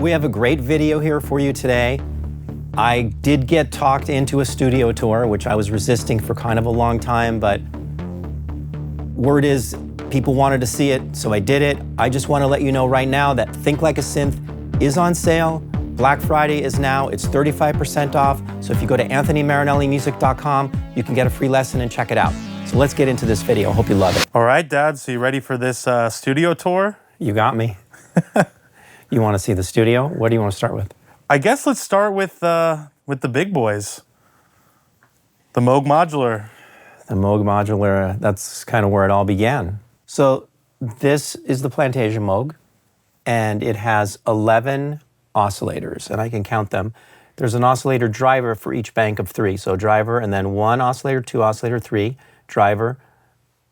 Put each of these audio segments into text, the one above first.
We have a great video here for you today. I did get talked into a studio tour, which I was resisting for kind of a long time, but word is people wanted to see it, so I did it. I just want to let you know right now that Think Like a Synth is on sale. Black Friday is now, it's 35% off. So if you go to anthonymarinellimusic.com, you can get a free lesson and check it out. So let's get into this video. Hope you love it. All right, Dad, so you ready for this studio tour? You got me. You want to see the studio? What do you want to start with? I guess let's start with the big boys. The Moog Modular. The Moog Modular, that's kind of where it all began. So this is the Plantasia Moog, and it has 11 oscillators, and I can count them. There's an oscillator driver for each bank of 3. So driver, and then 1 oscillator, 2 oscillator, 3, driver,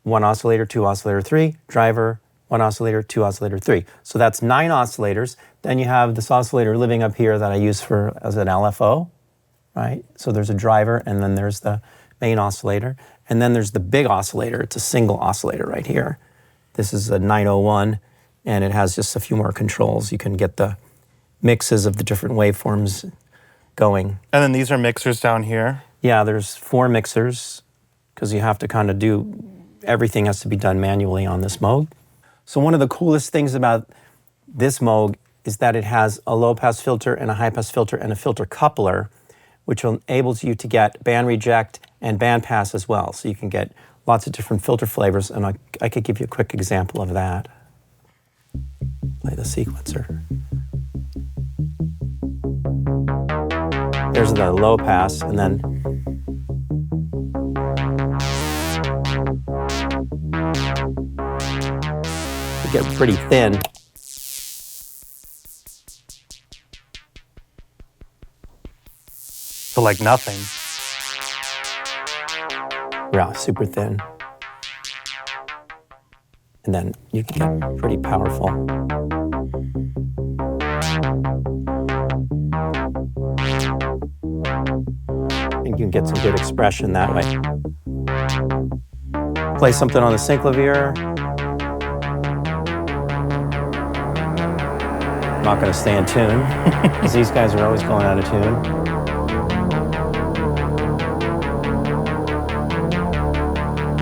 1 oscillator, 2 oscillator, 3, driver, 1 oscillator, 2 oscillator, 3. So that's 9 oscillators. Then you have this oscillator living up here that I use as an LFO, right? So there's a driver, and then there's the main oscillator. And then there's the big oscillator. It's a single oscillator right here. This is a 901, and it has just a few more controls. You can get the mixes of the different waveforms going. And then these are mixers down here? Yeah, there's 4 mixers, because you have to kind of everything has to be done manually on this Moog. So one of the coolest things about this Moog is that it has a low-pass filter and a high-pass filter and a filter coupler, which enables you to get band reject and band pass as well. So you can get lots of different filter flavors, and I could give you a quick example of that. Play the sequencer. There's the low pass, and then you get pretty thin. So like nothing. Yeah, super thin. And then you can get pretty powerful. And you can get some good expression that way. Play something on the Synclavier. I'm not going to stay in tune, because these guys are always going out of tune.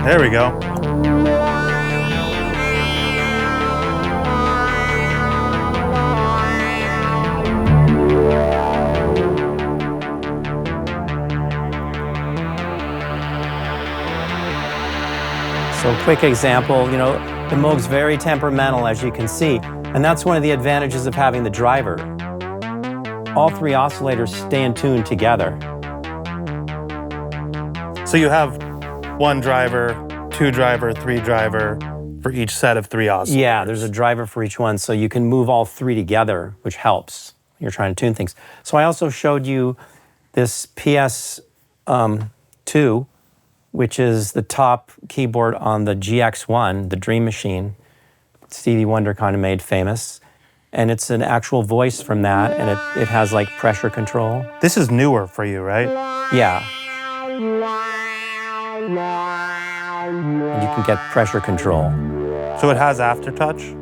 There we go. So quick example, the Moog's very temperamental, as you can see, and that's one of the advantages of having the driver. All 3 oscillators stay in tune together. So you have 1 driver, 2 driver, 3 driver for each set of 3 oscillators. Yeah, there's a driver for each one, so you can move all 3 together, which helps when you're trying to tune things. So I also showed you this PS2, which is the top keyboard on the GX1, the Dream Machine. Stevie Wonder kind of made famous. And it's an actual voice from that, and it has like pressure control. This is newer for you, right? Yeah. And you can get pressure control. So it has aftertouch?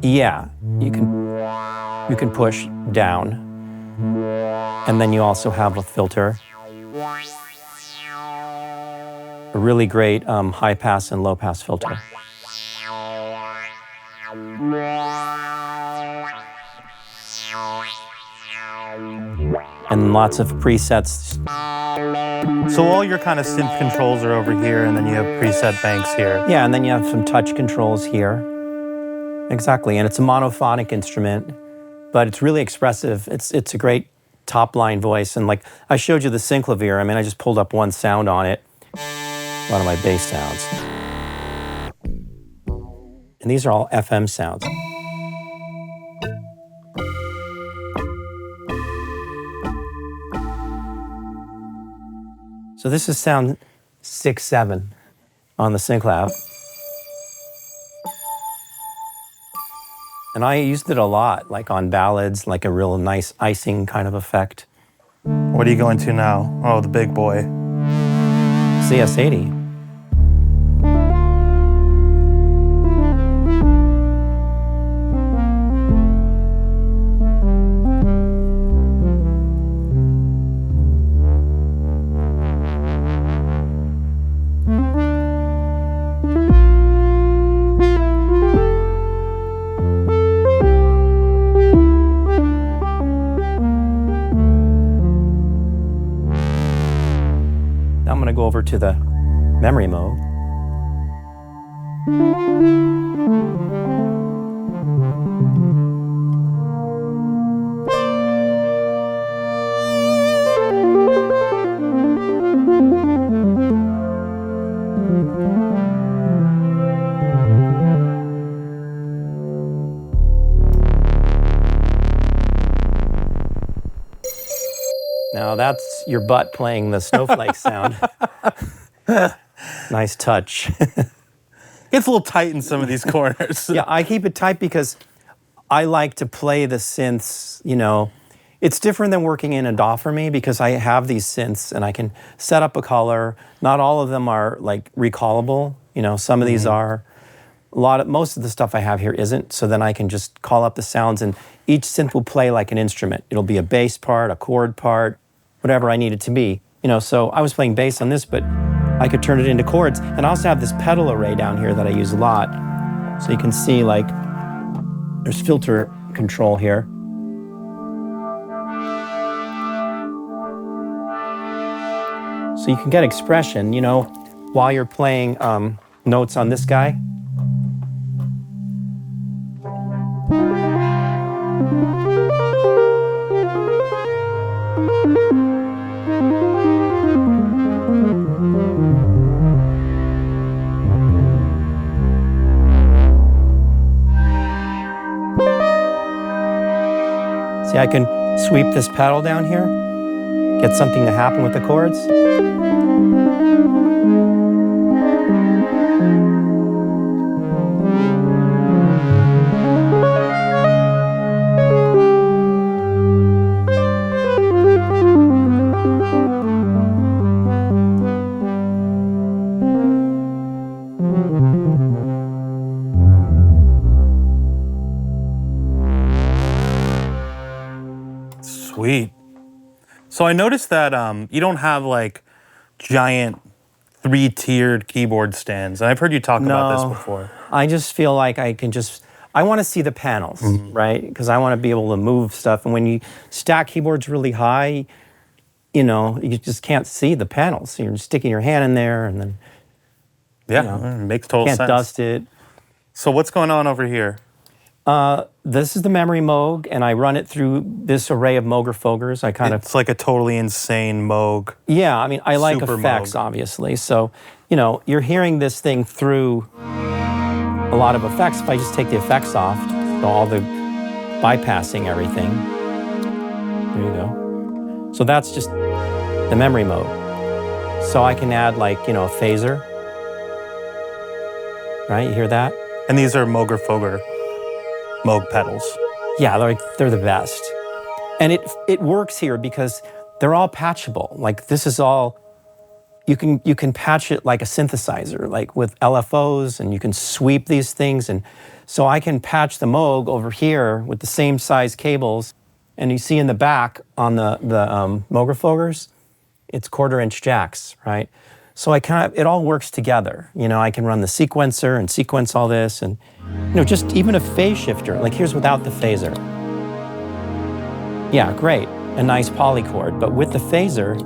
Yeah, you can push down. And then you also have a filter. A really great high pass and low pass filter. And lots of presets. So all your kind of synth controls are over here, and then you have preset banks here. Yeah, and then you have some touch controls here. Exactly, and it's a monophonic instrument, but it's really expressive. It's a great top-line voice, and like I showed you the Synclavier, I just pulled up 1 sound on it. A lot of my bass sounds. And these are all FM sounds. So this is sound 6-7 on the Synclav. And I used it a lot, like on ballads, like a real nice icing kind of effect. What are you going to now? Oh, the big boy. CS80. over to the memory mode. Now that's your butt playing the snowflake sound. Nice touch. It's a little tight in some of these corners. Yeah, I keep it tight because I like to play the synths, you know. It's different than working in a DAW for me because I have these synths and I can set up a color. Not all of them are like recallable. You know, some of these are. Most of the stuff I have here isn't, so then I can just call up the sounds and each synth will play like an instrument. It'll be a bass part, a chord part, whatever I need it to be. You know, so I was playing bass on this, but I could turn it into chords. And I also have this pedal array down here that I use a lot. So you can see like, there's filter control here. So you can get expression, you know, while you're playing notes on this guy. See, I can sweep this pedal down here, get something to happen with the chords. Sweet. So I noticed that you don't have like giant 3-tiered keyboard stands. And I've heard you talk about this before. I just feel like I want to see the panels, right? Because I want to be able to move stuff. And when you stack keyboards really high, you know, you just can't see the panels. So you're just sticking your hand in there and then it makes total sense. Can't dust it. So what's going on over here? This is the memory Moog, and I run it through this array of Moogerfoogers. It's like a totally insane Moog. Yeah, I mean, I like Super effects, Moog. obviously. So, you know, you're hearing this thing through a lot of effects. If I just take the effects off, so all the bypassing everything. There you go. So that's just the memory Moog. So I can add like, you know, a phaser. Right, you hear that? And these are Moogerfooger Moog pedals. Yeah, they're the best. And it works here because they're all patchable. Like this is all, you can patch it like a synthesizer, like with LFOs, and you can sweep these things. And so I can patch the Moog over here with the same size cables. And you see in the back on the Moogerfoogers, it's 1/4-inch jacks, right? So it all works together. You know, I can run the sequencer and sequence all this, and you know, just even a phase shifter. Like here's without the phaser. Yeah, great, a nice polychord, but with the phaser,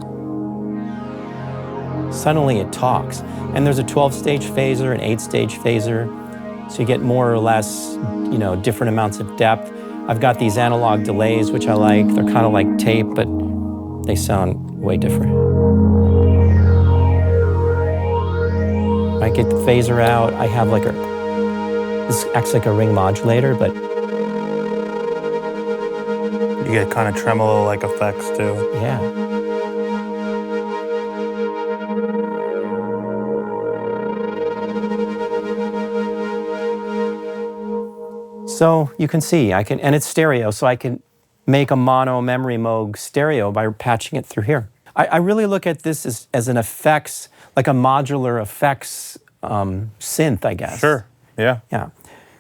suddenly it talks. And there's a 12-stage phaser, an 8-stage phaser, so you get more or less, you know, different amounts of depth. I've got these analog delays, which I like. They're kind of like tape, but they sound way different. I get the phaser out. I have like this acts like a ring modulator, but you get kind of tremolo-like effects too. Yeah. So you can see, and it's stereo, so I can make a mono memory Moog stereo by patching it through here. I really look at this as an effects, like a modular effects synth, I guess. Sure, yeah. Yeah,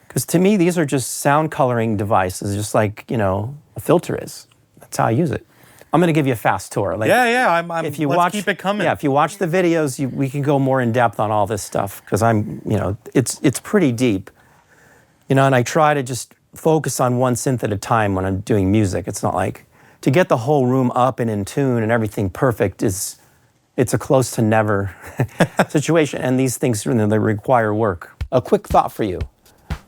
because to me, these are just sound coloring devices, just like, you know, a filter is. That's how I use it. I'm gonna give you a fast tour. Like, let's keep it coming. Yeah, if you watch the videos, we can go more in depth on all this stuff, because it's pretty deep. You know, and I try to just focus on one synth at a time when I'm doing music. It's not like, to get the whole room up and in tune and everything perfect is It's a close to never situation, and these things they require work. A quick thought for you.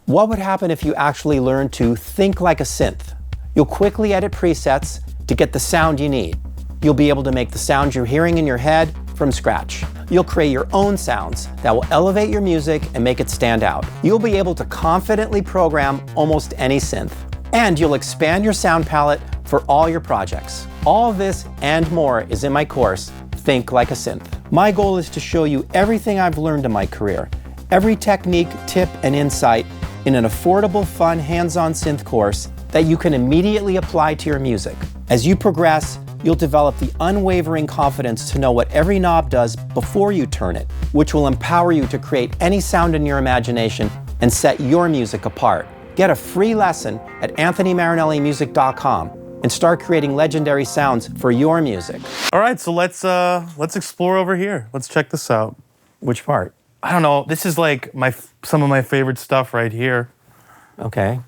What would happen if you actually learned to think like a synth? You'll quickly edit presets to get the sound you need. You'll be able to make the sounds you're hearing in your head from scratch. You'll create your own sounds that will elevate your music and make it stand out. You'll be able to confidently program almost any synth. And you'll expand your sound palette for all your projects. All of this and more is in my course, Think Like a Synth. My goal is to show you everything I've learned in my career, every technique, tip, and insight in an affordable, fun, hands-on synth course that you can immediately apply to your music. As you progress, you'll develop the unwavering confidence to know what every knob does before you turn it, which will empower you to create any sound in your imagination and set your music apart. Get a free lesson at anthonymarinellimusic.com and start creating legendary sounds for your music. All right, so let's explore over here. Let's check this out. Which part? I don't know. This is like some of my favorite stuff right here. Okay.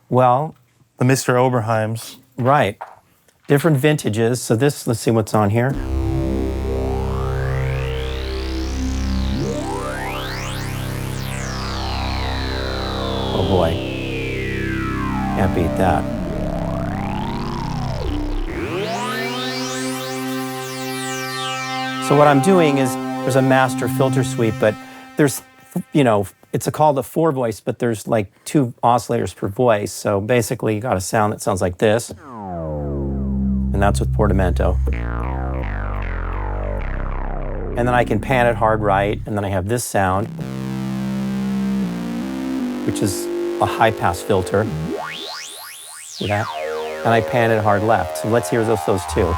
Well, the Mr. Oberheims. Right. Different vintages. So this, let's see what's on here. Oh boy. Can't beat that. So what I'm doing is, there's a master filter suite, but there's, it's called a four voice, but there's like 2 oscillators per voice. So basically you got a sound that sounds like this. And that's with portamento. And then I can pan it hard right, and then I have this sound, which is a high pass filter. See that? And I pan it hard left. So let's hear those 2.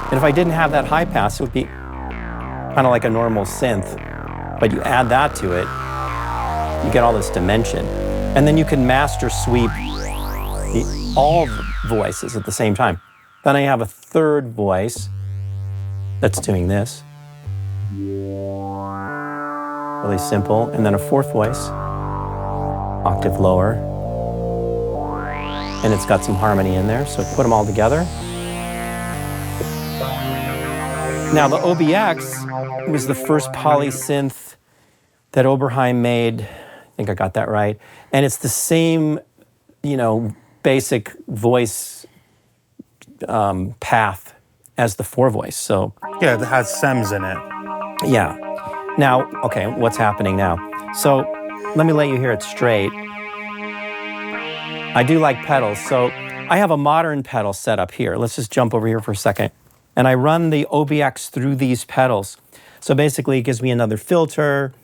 And if I didn't have that high pass, it would be kind of like a normal synth. But you add that to it, you get all this dimension. And then you can master sweep all voices at the same time. Then I have a third voice that's doing this. Really simple. And then a fourth voice, octave lower. And it's got some harmony in there, so put them all together. Now the OBX was the first poly synth that Oberheim made. I think I got that right. And it's the same, basic voice path as the four voice. So yeah, it has stems in it. Yeah. Now, okay, what's happening now? So let me let you hear it straight. I do like pedals, so I have a modern pedal set up here. Let's just jump over here for a second. And I run the OBX through these pedals. So basically it gives me another filter,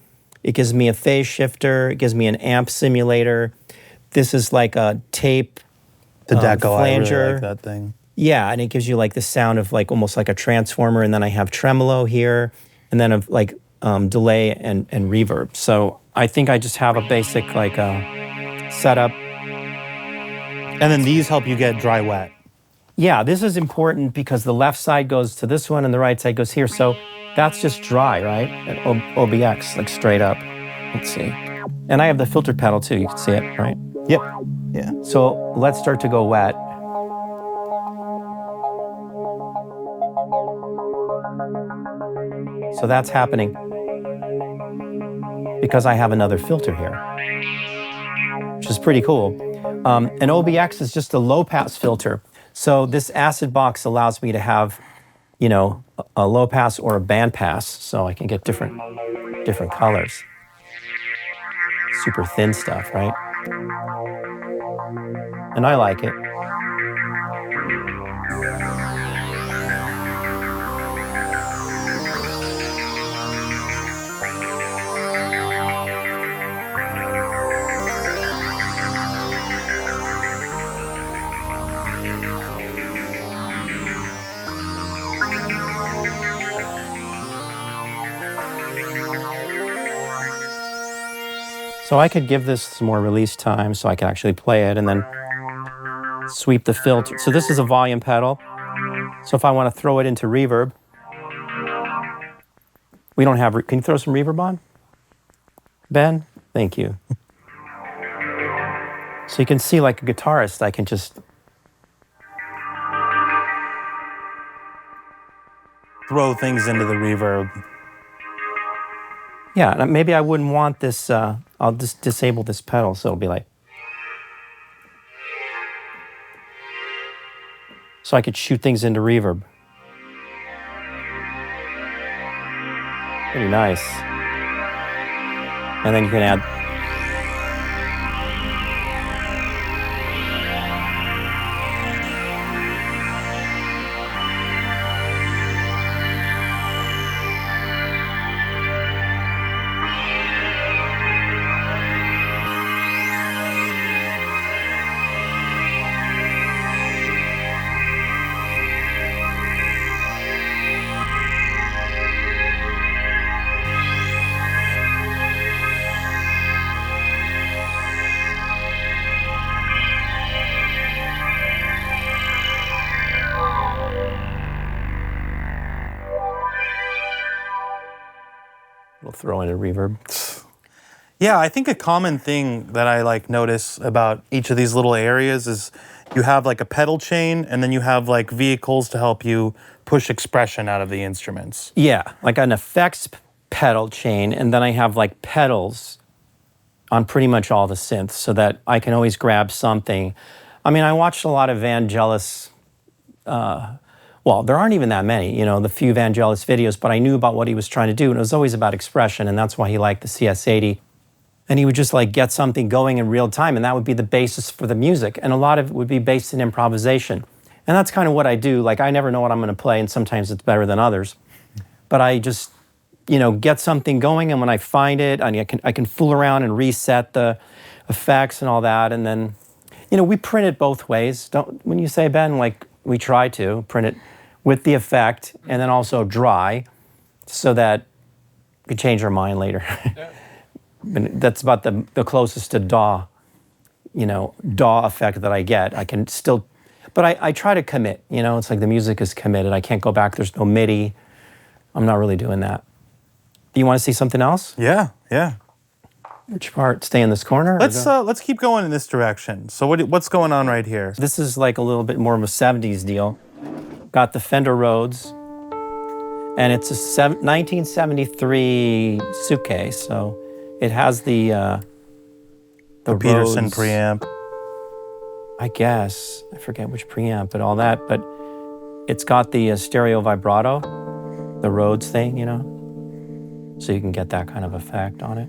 it gives me a phase shifter, it gives me an amp simulator. This is like a tape Deco, flanger. I really like that thing. Yeah, and it gives you like the sound of like almost like a transformer, and then I have tremolo here, and then of like delay and reverb. So I think I just have a basic like setup. And then these help you get dry wet. Yeah, this is important because the left side goes to this one and the right side goes here. So that's just dry, right? At OBX, like straight up. Let's see. And I have the filter pedal too, you can see it, right? Yep. Yeah. So let's start to go wet. So that's happening because I have another filter here, which is pretty cool. An OBX is just a low pass filter. So this acid box allows me to have, a low pass or a band pass, so I can get different colors. Super thin stuff, right? And I like it. So I could give this some more release time so I can actually play it and then sweep the filter. So this is a volume pedal. So if I want to throw it into reverb, we don't have, can you throw some reverb on? Ben? Thank you. So you can see like a guitarist, I can just throw things into the reverb. Yeah, and maybe I wouldn't want this, I'll just disable this pedal, so it'll be like, so I could shoot things into reverb. Pretty nice. And then you can add, we'll throw in a reverb. Yeah, I think a common thing that I like notice about each of these little areas is you have like a pedal chain and then you have like vehicles to help you push expression out of the instruments. Yeah, like an effects pedal chain, and then I have like pedals on pretty much all the synths so that I can always grab something. I mean, I watched a lot of Vangelis, well, there aren't even that many, you know, the few Vangelis videos, but I knew about what he was trying to do, and it was always about expression, and that's why he liked the CS80. And he would just like get something going in real time, and that would be the basis for the music, and a lot of it would be based in improvisation. And that's kind of what I do. Like, I never know what I'm going to play, and sometimes it's better than others. But I just, you know, get something going, and when I find it, I can fool around and reset the effects and all that, and then, you know, we print it both ways. When you say, Ben, like, we try to print it with the effect and then also dry so that we change our mind later. And that's about the closest to DAW, you know, DAW effect that I get. I can still, but I try to commit, you know, it's like the music is committed. I can't go back, there's no MIDI. I'm not really doing that. Do you want to see something else? Yeah, yeah. Which part? Stay in this corner? Let's keep going in this direction. So what's going on right here? This is like a little bit more of a 70s deal. Got the Fender Rhodes, and it's a 1973 Suitcase, so it has the Peterson Rhodes, preamp. I guess. I forget which preamp and all that, but it's got the stereo vibrato, the Rhodes thing, you know, so you can get that kind of effect on it.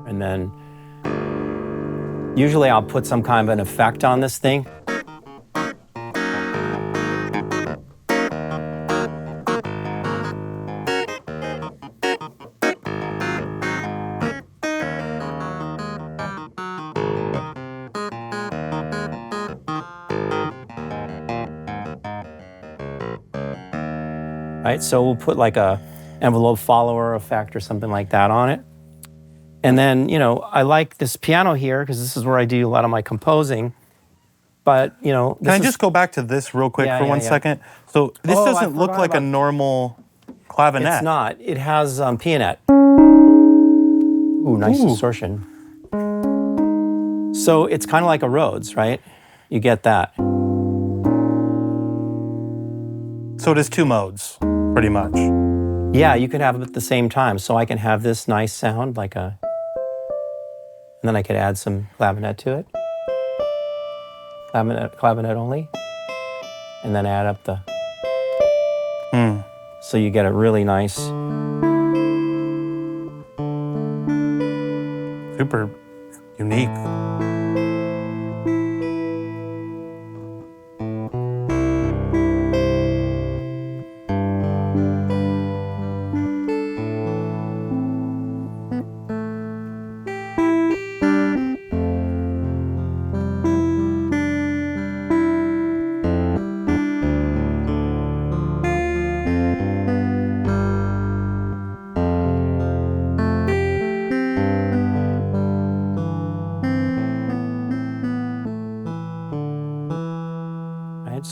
And then usually I'll put some kind of an effect on this thing. Right, so we'll put like a envelope follower effect or something like that on it. And then, you know, I like this piano here because this is where I do a lot of my composing. But, you know, Can I just go back to this real quick for one second? So this doesn't look like a normal clavinet. It's not. It has Pianet. Ooh, nice distortion. So it's kind of like a Rhodes, right? You get that. So it is two modes, pretty much. Yeah, you could have them at the same time. So I can have this nice sound like a, and then I could add some clavinet to it. Clavinet only. And then add up the, so you get a really nice. Super unique.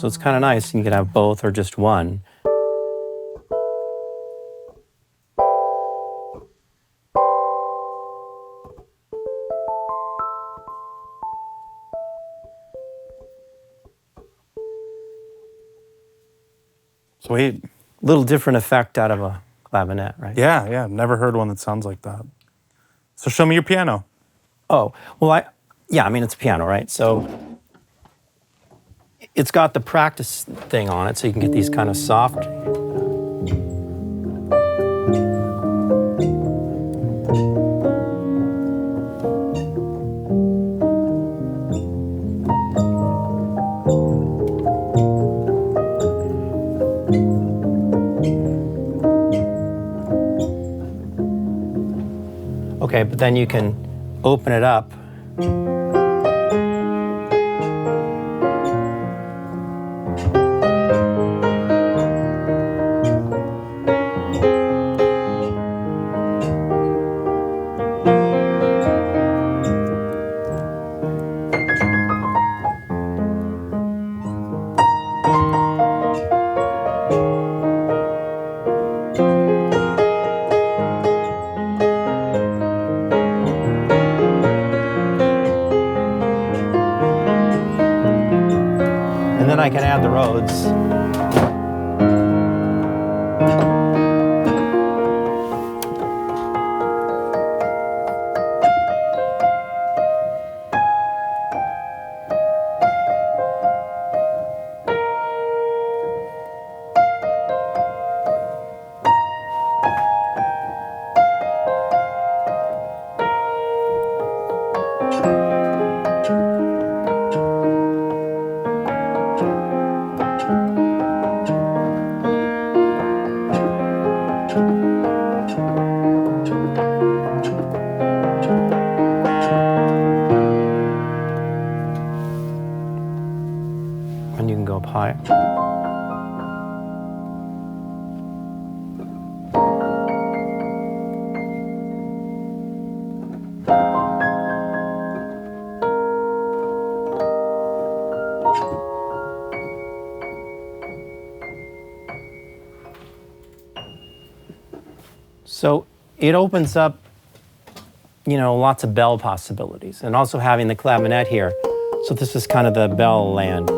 So it's kind of nice. You can have both or just one. Sweet. Little different effect out of a clavinet, right? Yeah, yeah. Never heard one that sounds like that. So show me your piano. Oh, well, yeah, I mean, it's a piano, right? So it's got the practice thing on it, so you can get these kind of soft. Okay, but then you can open it up. And then I can add the Rhodes. And you can go up high. So it opens up, you know, lots of bell possibilities, and also having the clavinet here. So this is kind of the bell land.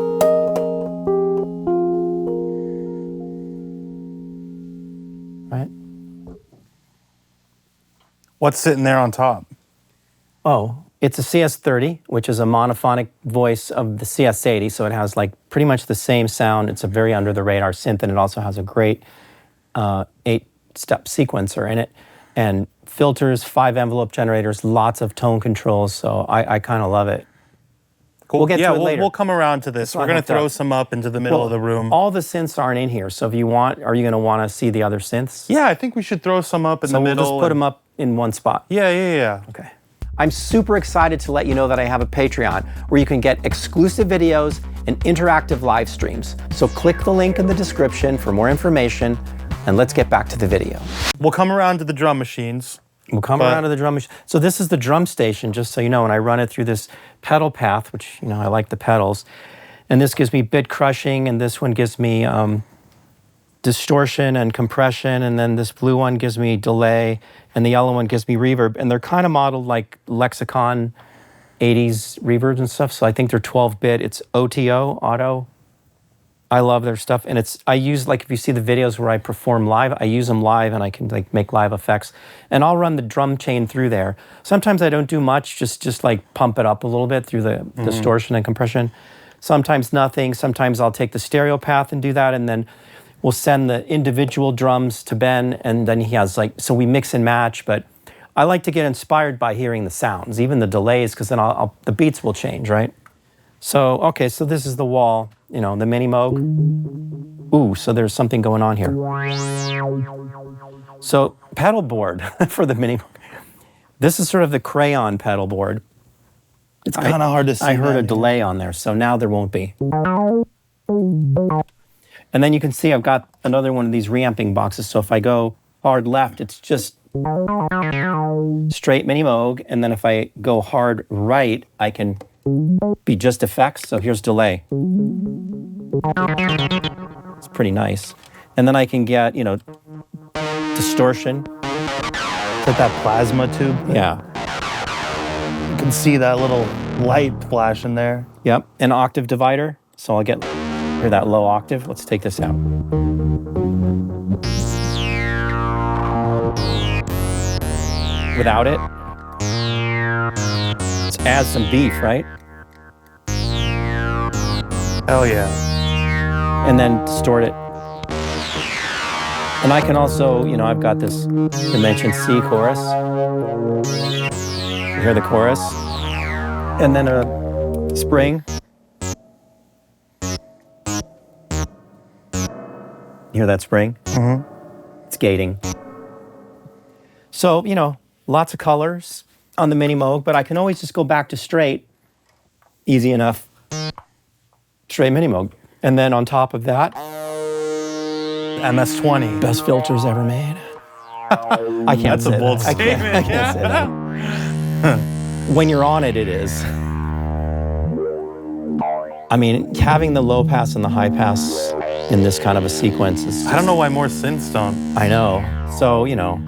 Right? What's sitting there on top? Oh, it's a CS30, which is a monophonic voice of the CS80, so it has like pretty much the same sound. It's a very under the radar synth, and it also has a great 8-step sequencer in it, and filters, 5 envelope generators, lots of tone controls, so I kind of love it. Cool. We'll get to it later. We'll come around to this. We're going to throw some up into the middle of the room. All the synths aren't in here, so if you want, are you going to want to see the other synths? Yeah, I think we should throw some up in the middle. So we'll just put them up in one spot. Yeah. Okay. I'm super excited to let you know that I have a Patreon where you can get exclusive videos and interactive live streams. So click the link in the description for more information, and let's get back to the video. We'll come around to the drum machines. We'll come around to the drum machine. So this is the drum station, just so you know, and I run it through this pedal path, which, you know, I like the pedals. And this gives me bit crushing, and this one gives me distortion and compression, and then this blue one gives me delay, and the yellow one gives me reverb. And they're kind of modeled like Lexicon 80s reverbs and stuff, so I think they're 12-bit. It's OTO, auto. I love their stuff, and I use, like, if you see the videos where I perform live, I use them live, and I can like make live effects, and I'll run the drum chain through there. Sometimes I don't do much, just like pump it up a little bit through the distortion and compression. Sometimes nothing. Sometimes I'll take the stereo path and do that, and then we'll send the individual drums to Ben, and then he has like, so we mix and match. But I like to get inspired by hearing the sounds, even the delays, because then the beats will change, right? So, okay, so this is the wall, you know, the Minimoog. Ooh, so there's something going on here. So, pedal board for the Minimoog. This is sort of the crayon pedal board. It's kind of hard to see. I heard a delay on there, so now there won't be. And then you can see I've got another one of these reamping boxes, so if I go hard left, it's just straight Minimoog, and then if I go hard right, I can be just effects. So here's delay. It's pretty nice. And then I can get, you know, distortion. Is that plasma tube? Yeah. You can see that little light flash in there. Yep. An octave divider. So I'll get, hear that low octave. Let's take this out. Without it, let's add some beef, right? Hell yeah. And then distort it. And I can also, you know, I've got this Dimension C chorus. You hear the chorus. And then a spring. You hear that spring? Mm-hmm. It's gating. So, you know, lots of colors on the Minimoog, but I can always just go back to straight. Easy enough. Straight Minimoog. And then on top of that, MS-20. best filters ever made. I can't That's say a bold that. statement. I can't say that. When you're on it, it is. I mean, having the low pass and the high pass in this kind of a sequence is just, I don't know why more synths don't. I know. So, you know.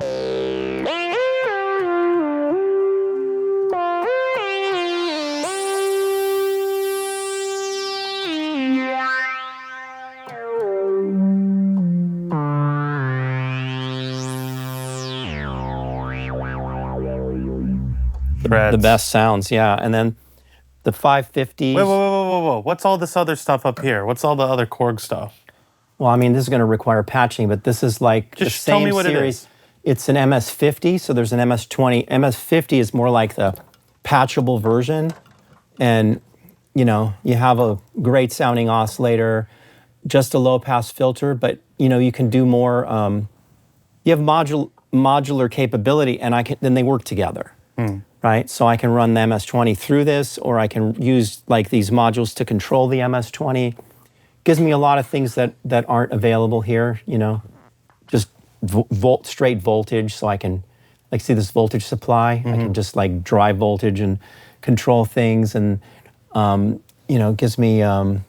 The best sounds, yeah. And then the 550s. Wait, whoa. What's all this other stuff up here? What's all the other Korg stuff? Well, I mean, this is going to require patching, but this is like Just the same tell me what series. it is. It's an MS-50, so there's an MS-20. MS-50 is more like the patchable version. And, you know, you have a great sounding oscillator, just a low pass filter, but, you know, you can do more. You have modular capability, and then they work together. Right? So I can run the MS-20 through this, or I can use like these modules to control the MS-20. Gives me a lot of things that aren't available here, you know. Just straight voltage, so I can, like, see this voltage supply? I can just like drive voltage and control things, and, you know, it gives me an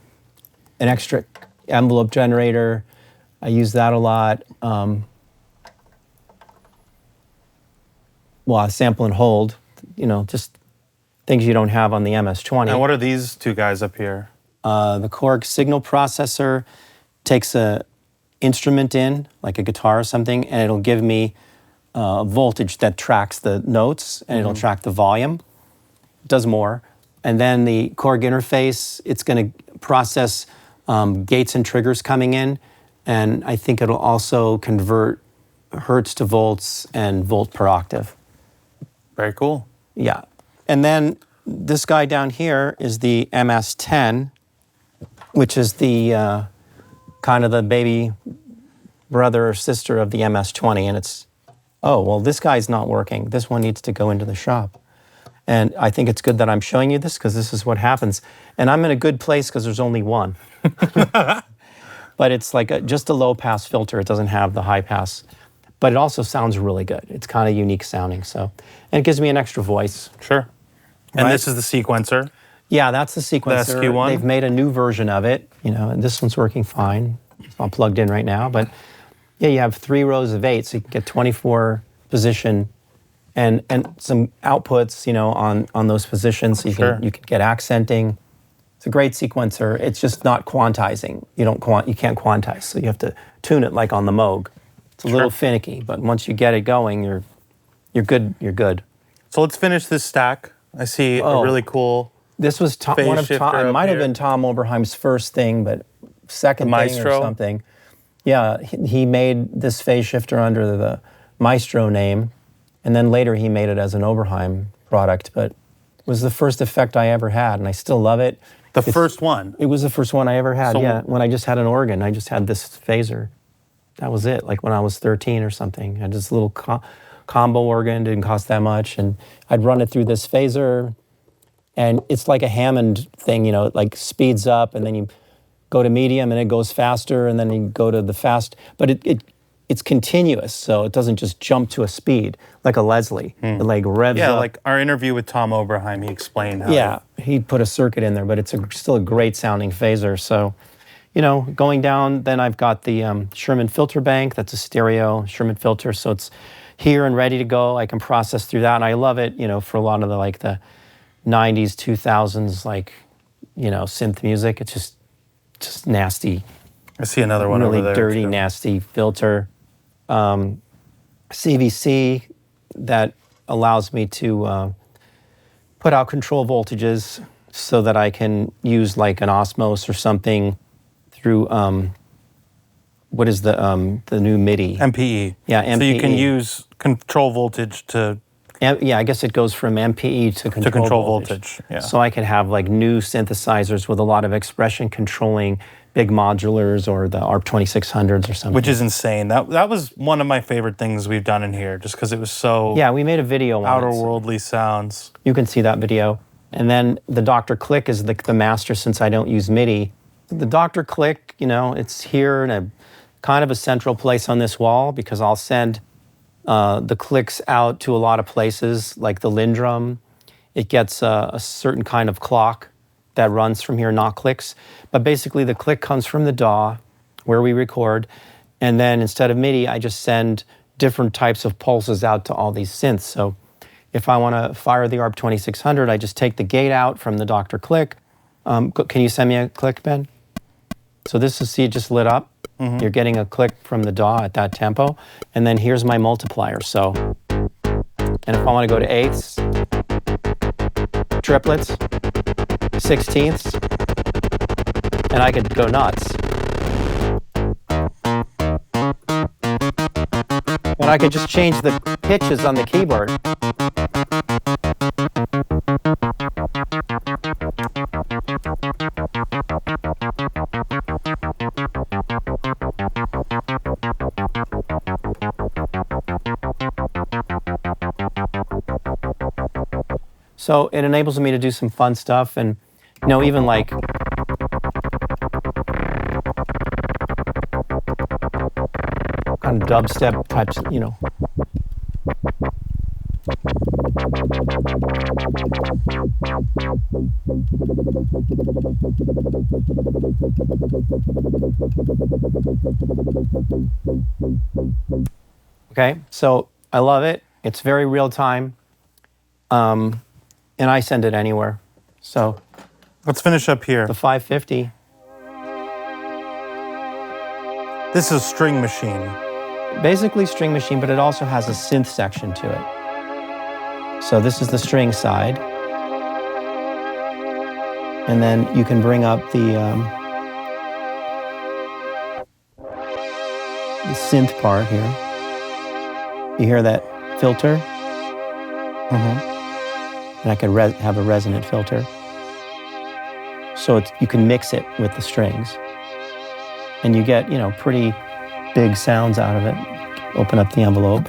extra envelope generator. I use that a lot. Well, sample and hold, you know, just things you don't have on the MS-20. And what are these two guys up here? The Korg signal processor takes a instrument in, like a guitar or something, and it'll give me a voltage that tracks the notes, and it'll track the volume. It does more. And then the Korg interface, it's going to process gates and triggers coming in, and I think it'll also convert hertz to volts and volt per octave. Very cool. Yeah. And then this guy down here is the MS-10, which is the kind of the baby brother or sister of the MS-20. And it's, oh, well, this guy's not working. This one needs to go into the shop. And I think it's good that I'm showing you this, because this is what happens. And I'm in a good place because there's only one. But it's like just a low pass filter. It doesn't have the high pass. But it also sounds really good. It's kind of unique sounding, so. And it gives me an extra voice. Sure. And Right? this is the sequencer. Yeah, that's the sequencer. The SQ1? They've made a new version of it, you know, and this one's working fine. It's not plugged in right now, but yeah, you have 3 rows of 8, so you can get 24 position and some outputs, you know, on those positions, so you can get accenting. It's a great sequencer. It's just not quantizing. You can't quantize, so you have to tune it like on the Moog. It's a little finicky, but once you get it going, you're good. You're good. So let's finish this stack. I see a really cool. This was one of Tom. It might have been Tom Oberheim's first thing, but second thing or something. Yeah, he made this phase shifter under the Maestro name, and then later he made it as an Oberheim product. But it was the first effect I ever had, and I still love it. The first one. It was the first one I ever had. So yeah, when I just had an organ, I just had this phaser. That was it, like when I was 13 or something. I had this little combo organ, didn't cost that much, and I'd run it through this phaser, and it's like a Hammond thing, you know, it like speeds up, and then you go to medium, and it goes faster, and then you go to the fast, but it it's continuous, so it doesn't just jump to a speed like a Leslie. It like revs Yeah, up. like our interview with Tom Oberheim, he explained how. Yeah, he put a circuit in there, but it's still a great sounding phaser. So, you know, going down, then I've got the Sherman Filterbank. That's a stereo Sherman filter, so it's here and ready to go. I can process through that, and I love it, you know, for a lot of the like the 90s, 2000s, like, you know, synth music. It's just nasty. I see another one really over there. Dirty, too. nasty filter. CVC that allows me to put out control voltages so that I can use like an Osmose or something through what is the new MIDI? MPE. Yeah, MPE. So you can use control voltage to Yeah, I guess it goes from MPE to control voltage. Yeah. So I could have like new synthesizers with a lot of expression controlling big modulars or the ARP 2600s or something. Which is insane. That was one of my favorite things we've done in here, just because it was so yeah, we made a video on it, so outer-worldly sounds. you can see that video. And then the Dr. Click is the master since I don't use MIDI. The Dr. Click, you know, it's here in a kind of a central place on this wall because I'll send the clicks out to a lot of places, like the Linn Drum. It gets a certain kind of clock that runs from here, not clicks. But basically the click comes from the DAW, where we record, and then instead of MIDI, I just send different types of pulses out to all these synths. So if I want to fire the ARP 2600, I just take the gate out from the Dr. Click. Can you send me a click, Ben? So this is, see, it just lit up. You're getting a click from the DAW at that tempo. And then here's my multiplier. So, and if I want to go to eighths, triplets, sixteenths, and I could go nuts. And I could just change the pitches on the keyboard. So it enables me to do some fun stuff, and you know, even like kind of dubstep types, you know. Okay, so I love it. It's very real time. And I send it anywhere. So Let's finish up here. the 550, This is a string machine. basically string machine, but it also has a synth section to it. So this is the string side. And then you can bring up the synth part here. You hear that filter? And I can have a resonant filter. So you can mix it with the strings. And you get, you know, pretty big sounds out of it. Open up the envelope.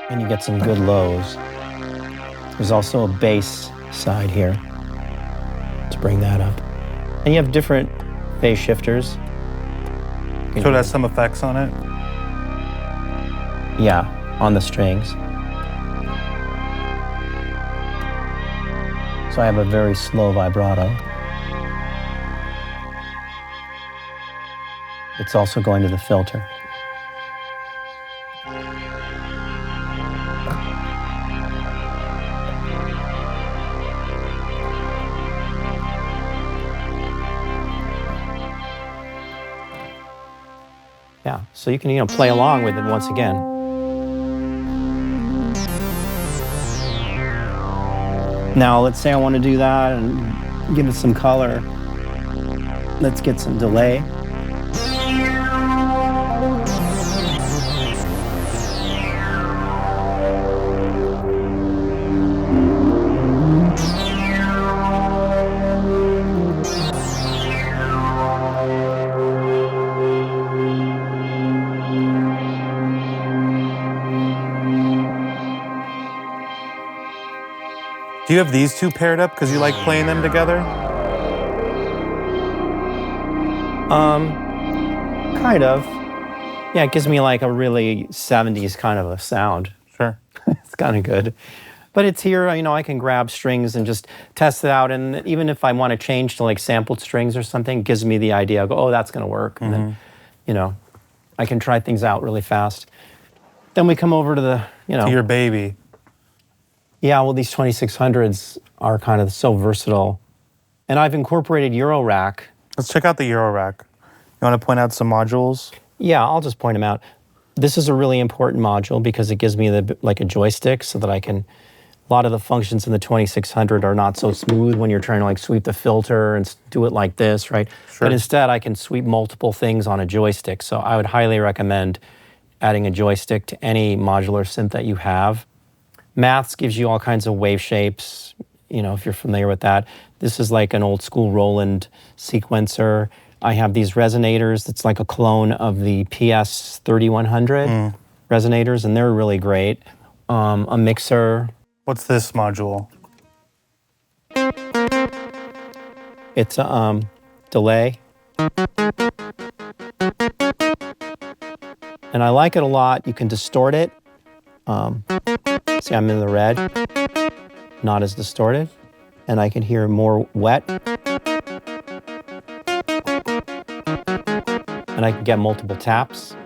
And you get some good lows. There's also a bass side here to bring that up. And you have different phase shifters. So it has some effects on it. Yeah, on the strings. So I have a very slow vibrato. It's also going to the filter. Yeah, so you can, you know, play along with it once again. Now, let's say I want to do that and give it some color. Let's get some delay. Do you have these two paired up because you like playing them together? Kind of. Yeah, it gives me like a really 70s kind of a sound. Sure. It's kind of good. But it's here, you know, I can grab strings and just test it out. And even if I want to change to like sampled strings or something, it gives me the idea. I go, oh, that's going to work. And then, you know, I can try things out really fast. Then we come over to the, you know. To your baby. Yeah, well, these 2600s are kind of so versatile. And I've incorporated Eurorack. Let's check out the Eurorack. You want to point out some modules? Yeah, I'll just point them out. This is a really important module because it gives me like a joystick so that I can, a lot of the functions in the 2600 are not so smooth when you're trying to like sweep the filter and do it like this, right? Sure. But instead I can sweep multiple things on a joystick. So I would highly recommend adding a joystick to any modular synth that you have. Maths gives you all kinds of wave shapes, you know, if you're familiar with that. This is like an old school Roland sequencer. I have these resonators. It's like a clone of the PS 3100 resonators, and they're really great. A mixer. What's this module? It's a delay. And I like it a lot. You can distort it. See, I'm in the red. Not as distorted. And I can hear more wet. And I can get multiple taps.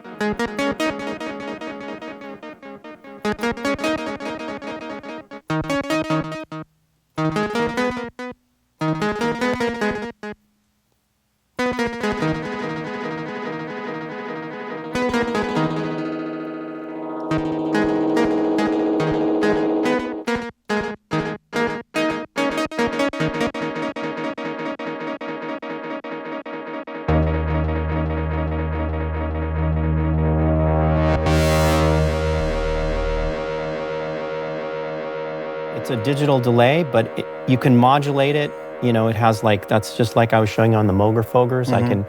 It's a digital delay, but you can modulate it. You know, it has like, that's just like I was showing you on the Moogerfoogers. I can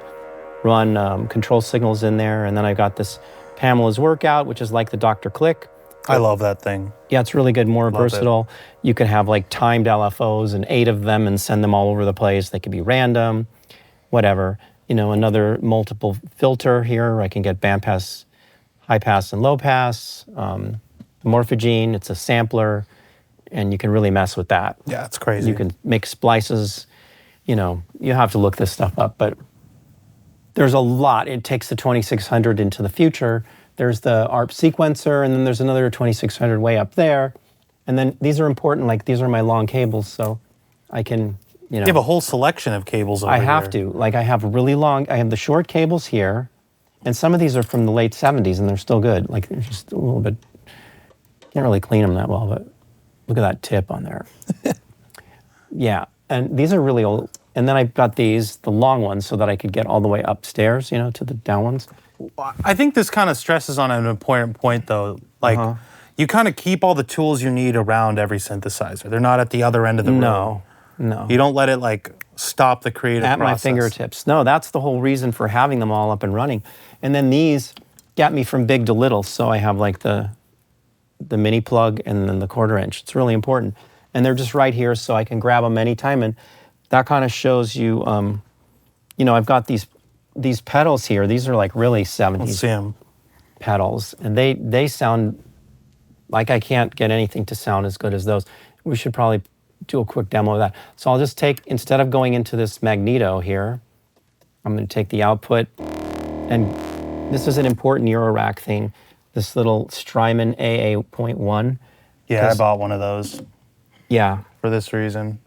run control signals in there. And then I got this Pamela's Workout, which is like the Dr. Click. I love that thing. Yeah, it's really good, more versatile. You can have like timed LFOs and 8 of them and send them all over the place. They can be random, whatever. You know, another multiple filter here. I can get bandpass, high pass, and low pass. Morphogene, it's a sampler. And you can really mess with that. Yeah, it's crazy. You can make splices. You know, you have to look this stuff up, but there's a lot. It takes the 2600 into the future. There's the ARP sequencer, and then there's another 2600 way up there. And then these are important, like these are my long cables, so I can, you know. You have a whole selection of cables over I here. have to. Like I have really long, I have the short cables here, and some of these are from the late 70s, and they're still good. Like they're just a little bit, can't really clean them that well, but look at that tip on there. Yeah, and these are really old. And then I've got these, the long ones, so that I could get all the way upstairs, you know, to the down ones. I think this kind of stresses on an important point, though. Like, you kind of keep all the tools you need around every synthesizer. They're not at the other end of the room. No. You don't let it, like, stop the creative process. At my fingertips. No, that's the whole reason for having them all up and running. And then these get me from big to little, so I have, like, the mini plug and then the 1/4 inch. It's really important. And they're just right here so I can grab them anytime. And that kind of shows you, you know, I've got these pedals here. These are like really 70s Let's see 'em. pedals. And they sound like I can't get anything to sound as good as those. We should probably do a quick demo of that. So I'll just take, instead of going into this magneto here, I'm going to take the output. And this is an important Eurorack thing. This little Strymon AA.1. Yeah, I bought one of those. Yeah. For this reason.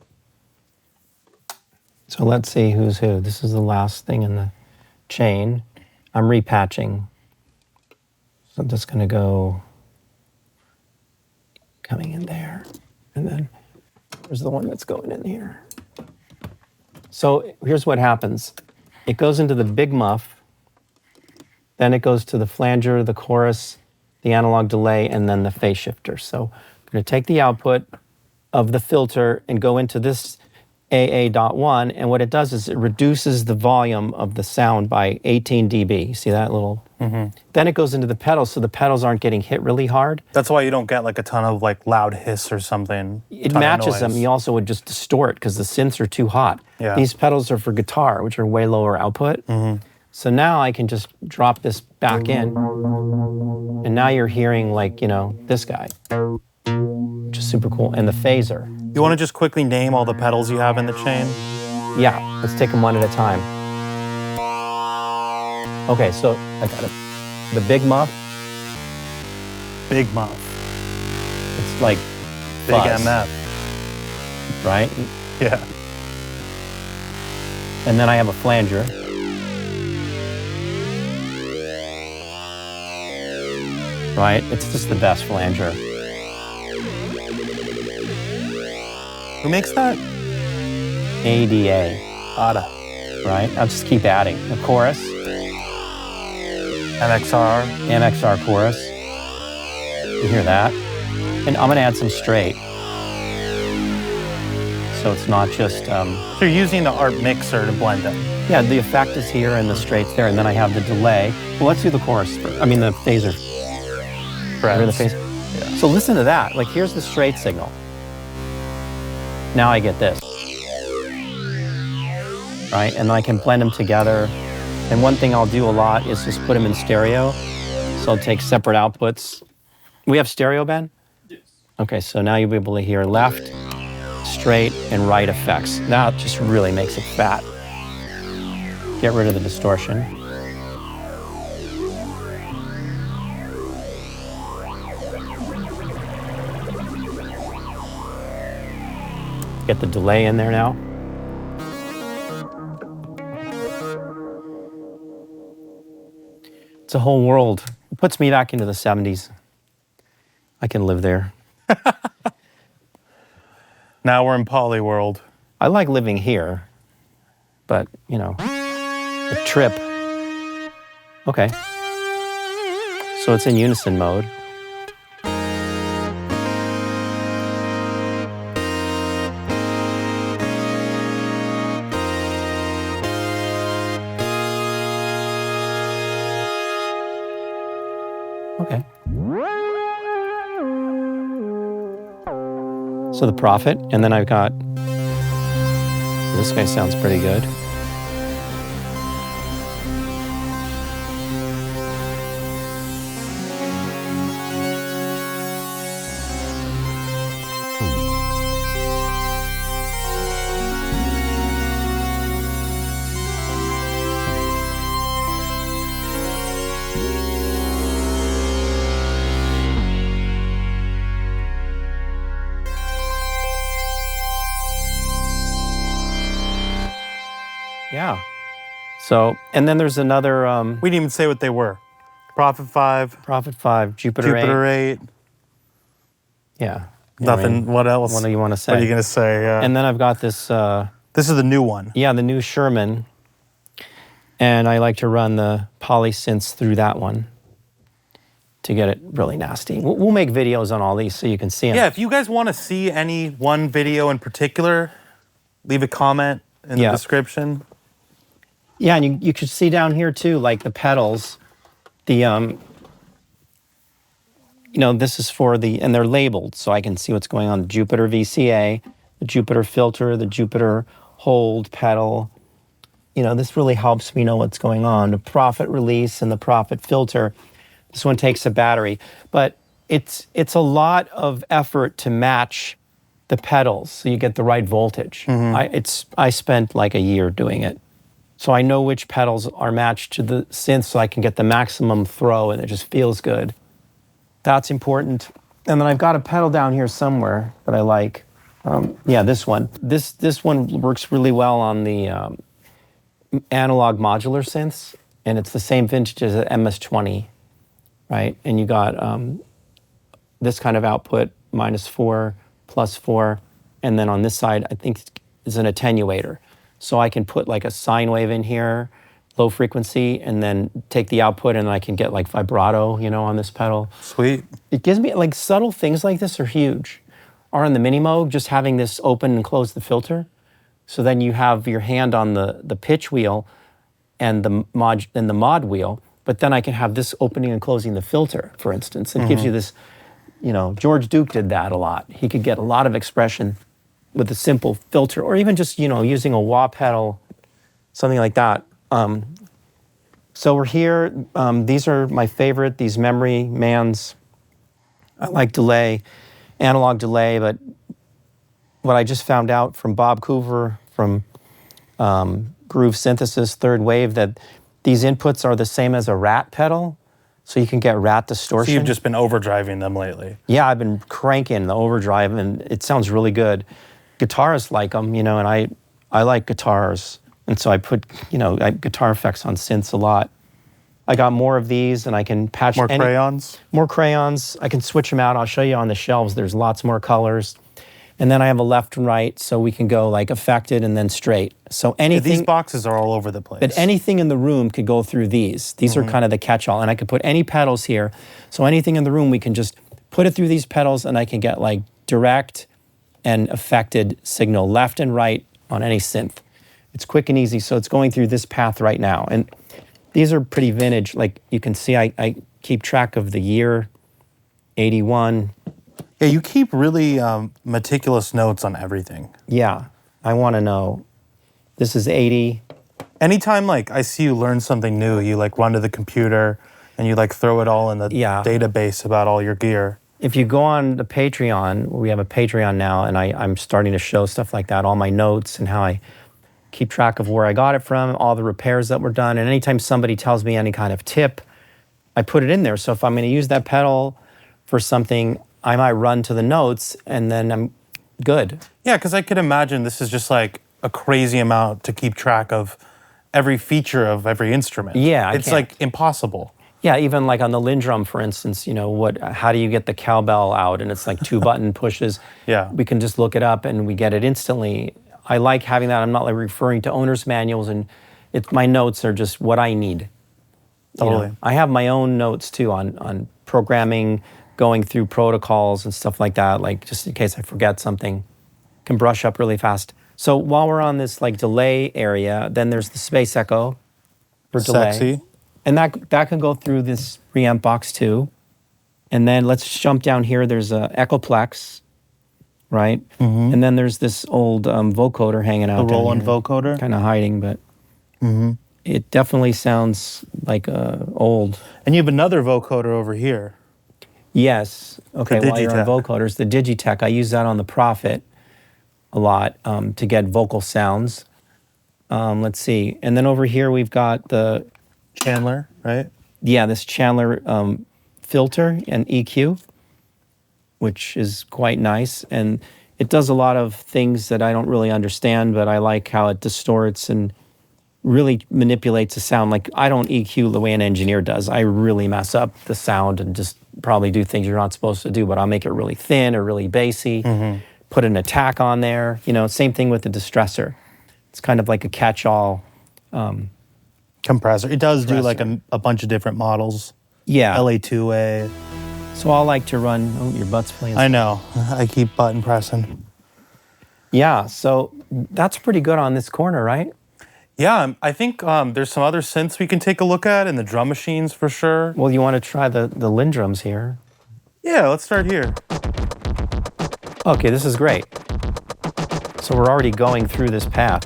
So let's see who's who. This is the last thing in the chain. I'm repatching. So I'm just going to go coming in there. And then there's the one that's going in here. So here's what happens. It goes into the big muff. Then it goes to the flanger, the chorus, the analog delay, and then the phase shifter. So I'm going to take the output of the filter and go into this AA.1, and what it does is it reduces the volume of the sound by 18 dB. You see that little Then it goes into the pedals, so the pedals aren't getting hit really hard. That's why you don't get like a ton of like loud hiss or something. It matches them. You also would just distort because the synths are too hot. Yeah. These pedals are for guitar, which are way lower output. So now I can just drop this back in, and now you're hearing like, you know, this guy, which is super cool, and the phaser. You want to just quickly name all the pedals you have in the chain? Yeah, let's take them one at a time. Okay, so I got it. The big muff, Big muff. it's like Big fuzz, MF. right? Yeah. And then I have a flanger. Right? It's just the best flanger. Who makes that? ADA, Ada. right? I'll just keep adding. The chorus, MXR. MXR chorus. You hear that? And I'm gonna add some straight. So it's not just, So you're using the ARP mixer to blend it. yeah, the effect is here and the straight's there, and then I have the delay. Well, let's do the chorus first. I mean, the phaser. Hear the phaser? Yeah. So listen to that. Like, here's the straight signal. Now I get this. Right? And then I can blend them together. And one thing I'll do a lot is just put them in stereo. So I'll take separate outputs. We have stereo, Ben? Yes. Okay, so now you'll be able to hear left, straight, and right effects. That just really makes it fat. Get rid of the distortion. Get the delay in there now. It's a whole world. It puts me back into the 70s. I can live there. Now we're in Poly World. I like living here, but, you know, a trip. Okay. So it's in unison mode. Okay. So the Prophet, and then I've got, this guy sounds pretty good. Yeah. So, and then there's another We didn't even say what they were. Prophet-5. Prophet-5, Jupiter 8. Jupiter 8. Yeah. Nothing. What else? What do you want to say? What are you going to say? Yeah. And then I've got this, This is the new one. yeah, the new Sherman. And I like to run the poly synths through that one to get it really nasty. We'll make videos on all these so you can see them. Yeah, if you guys want to see any one video in particular, leave a comment in the description. Yeah, and you could see down here too, like the pedals, the, you know, this is for the, and they're labeled so I can see what's going on. The Jupiter VCA, the Jupiter filter, the Jupiter hold pedal. You know, this really helps me know what's going on. The Prophet release and the Prophet filter. This one takes a battery, but it's a lot of effort to match the pedals so you get the right voltage. I spent like a year doing it. So I know which pedals are matched to the synth so I can get the maximum throw and it just feels good. That's important. And then I've got a pedal down here somewhere that I like. Yeah, this one. This one works really well on the analog modular synths, and it's the same vintage as the MS-20, right? And you got this kind of output, -4, +4, and then on this side, I think is an attenuator. So I can put like a sine wave in here, low frequency, and then take the output and I can get like vibrato, you know, on this pedal. Sweet. It gives me, like, subtle things like this are huge. Or on the Minimoog, just having this open and close the filter. So then you have your hand on the pitch wheel and the mod wheel, but then I can have this opening and closing the filter, for instance. It gives you this, you know, George Duke did that a lot. He could get a lot of expression with a simple filter, or even just, you know, using a wah pedal, something like that. So we're here. These are my favorite, these Memory Mans. I like delay, analog delay, but what I just found out from Bob Coover from Groove Synthesis, Third Wave, that these inputs are the same as a rat pedal, so you can get rat distortion. So you've just been overdriving them lately. Yeah, I've been cranking the overdrive, and it sounds really good. Guitarists like them, you know, and I like guitars, and so I put, you know, guitar effects on synths a lot. I got more of these, and I can patch more crayons. More crayons. I can switch them out. I'll show you on the shelves. There's lots more colors. And then I have a left and right, so we can go like affected and then straight. So anything. These boxes are all over the place. But anything in the room could go through these. These are kind of the catch-all. And I could put any pedals here. So anything in the room, we can just put it through these pedals, and I can get like direct and affected signal left and right on any synth. It's quick and easy. So it's going through this path right now. And these are pretty vintage. Like you can see, I keep track of the year, 81. Yeah, you keep really meticulous notes on everything. Yeah, I want to know. This is 80. Anytime like I see you learn something new, you like run to the computer and you like throw it all in the database about all your gear. If you go on the Patreon, we have a Patreon now, and I'm starting to show stuff like that, all my notes and how I keep track of where I got it from, all the repairs that were done, and anytime somebody tells me any kind of tip, I put it in there. So if I'm going to use that pedal for something, I might run to the notes, and then I'm good. Yeah, because I could imagine this is just like a crazy amount to keep track of every feature of every instrument. Yeah, it's like impossible. Yeah, even like on the Linn Drum, for instance, you know, how do you get the cowbell out? And it's like 2 button pushes. Yeah. We can just look it up and we get it instantly. I like having that. I'm not like referring to owner's manuals, and my notes are just what I need. Totally. You know, I have my own notes too on programming, going through protocols and stuff like that, like just in case I forget something, can brush up really fast. So while we're on this like delay area, then there's the space echo for delay. Sexy. And that can go through this preamp box too. And then let's jump down here. There's a Echoplex, right? And then there's this old vocoder hanging out. The Roland vocoder? Kind of hiding, but it definitely sounds like old. And you have another vocoder over here. Yes. Okay, The while you're on vocoders, the Digitech, I use that on the Prophet a lot to get vocal sounds. Let's see. And then over here we've got the Chandler, right? Yeah, this Chandler filter and EQ, which is quite nice. And it does a lot of things that I don't really understand, but I like how it distorts and really manipulates the sound. Like, I don't EQ the way an engineer does. I really mess up the sound and just probably do things you're not supposed to do, but I'll make it really thin or really bassy, put an attack on there. You know, same thing with the distressor. It's kind of like a catch-all compressor. It does do like a bunch of different models. Yeah. LA2A. So I like to run, oh, your butt's playing. I know. I keep button pressing. Yeah, so that's pretty good on this corner, right? Yeah, I think there's some other synths we can take a look at, and the drum machines for sure. Well, you want to try the Linn drums here? Yeah, let's start here. Okay, this is great. So we're already going through this path.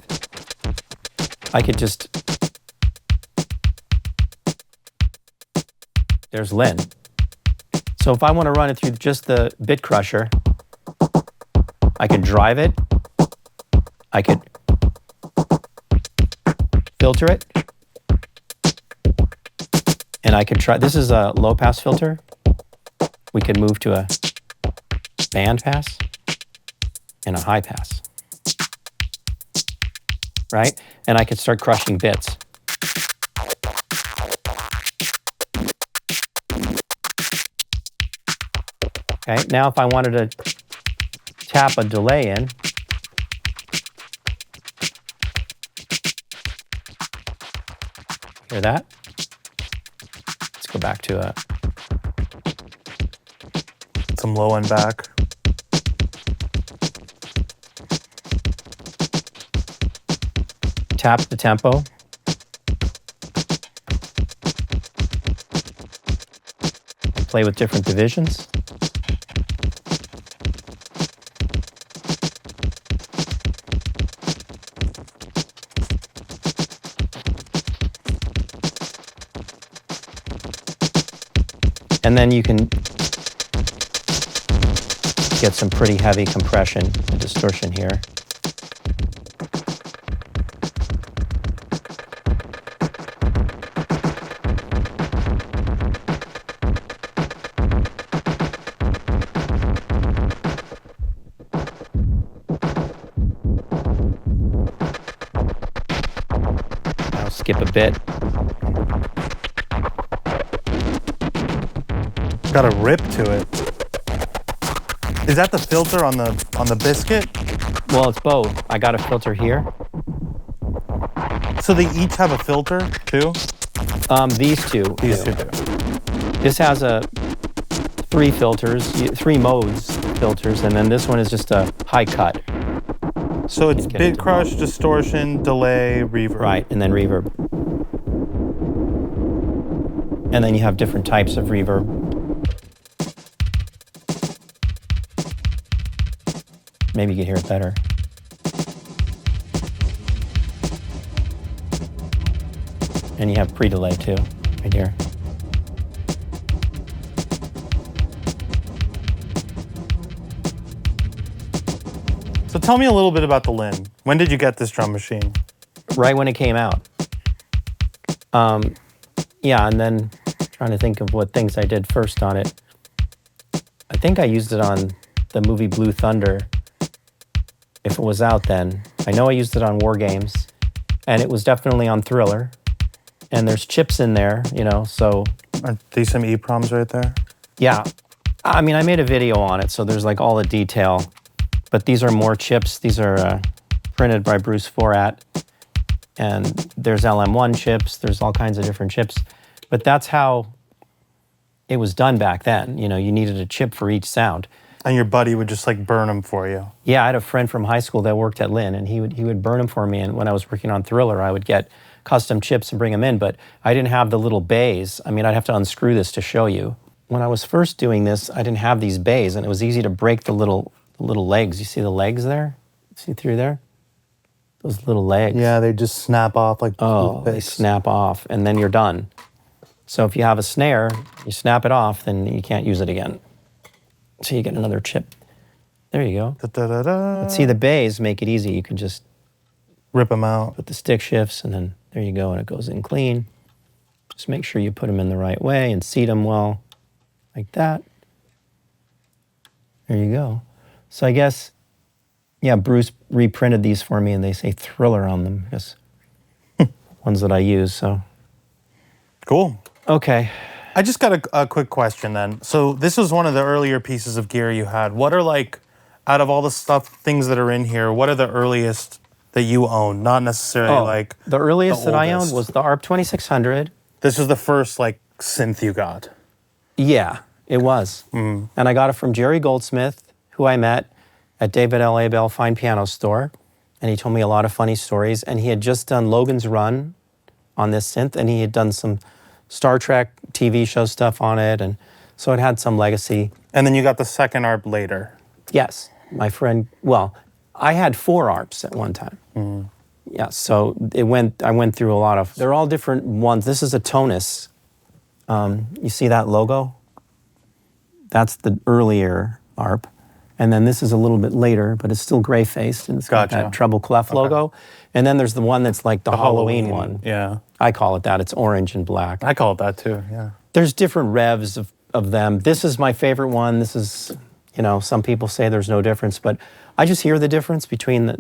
I could just... There's Linn. So if I want to run it through just the bit crusher, I could drive it. I could filter it. And I could try, this is a low pass filter. We could move to a band pass and a high pass. Right? And I could start crushing bits. Okay, now if I wanted to tap a delay in, hear that? Let's go back to some low and back. Tap the tempo. play with different divisions. And then you can get some pretty heavy compression and distortion here. I'll skip a bit. Got a rip to it. Is that the filter on the biscuit? Well, it's both. I got a filter here. So they each have a filter too? These two. These two. This has three filters, three modes filters, and then this one is just a high cut. So it's bit crush, distortion, delay, reverb. Right, and then reverb. And then you have different types of reverb. Maybe you can hear it better. And you have pre-delay too, right here. So tell me a little bit about the Linn. When did you get this drum machine? Right when it came out. Yeah, and then trying to think of what things I did first on it. I think I used it on the movie Blue Thunder, if it was out then. I know I used it on War Games, and it was definitely on Thriller. And there's chips in there, you know, so. Are these some EEPROMs right there? Yeah. I mean, I made a video on it, so there's like all the detail. But these are more chips. These are printed by Bruce Forat. And there's LM1 chips. There's all kinds of different chips. But that's how it was done back then. You know, you needed a chip for each sound. And your buddy would just like burn them for you. Yeah, I had a friend from high school that worked at Linn, and he would burn them for me. And when I was working on Thriller, I would get custom chips and bring them in. But I didn't have the little bays. I mean, I'd have to unscrew this to show you. When I was first doing this, I didn't have these bays, and it was easy to break the little legs. You see the legs there? See through there? Those little legs. Yeah, they just snap off like toothpicks. They snap off, and then you're done. So if you have a snare, you snap it off, then you can't use it again. So you get another chip. There you go. But see, the bays make it easy. You can just rip them out. Put the stick shifts, and then there you go, and it goes in clean. Just make sure you put them in the right way and seat them well, like that. There you go. So I guess, yeah, Bruce reprinted these for me, and they say Thriller on them, because ones that I use, so. Cool. Okay. I just got a quick question then. So this was one of the earlier pieces of gear you had. What are like, out of all the things that are in here, what are the earliest that you own? Not necessarily like the earliest that I owned was the ARP 2600. This was the first like synth you got. Yeah, it was. And I got it from Jerry Goldsmith, who I met at David L. Abel Fine Piano Store. And he told me a lot of funny stories. And he had just done Logan's Run on this synth, and he had done some Star Trek TV show stuff on it, and so it had some legacy. And then you got the second ARP later. Yes, my friend, well, I had 4 ARPs at one time. Yeah, so I went through a lot of, they're all different ones. This is a Tonus. You see that logo? That's the earlier ARP. And then this is a little bit later, but it's still gray-faced, and it's got that treble clef logo. And then there's the one that's like the Halloween one. Yeah. I call it that. It's orange and black. I call it that too, yeah. There's different revs of them. This is my favorite one. This is, you know, some people say there's no difference, but I just hear the difference between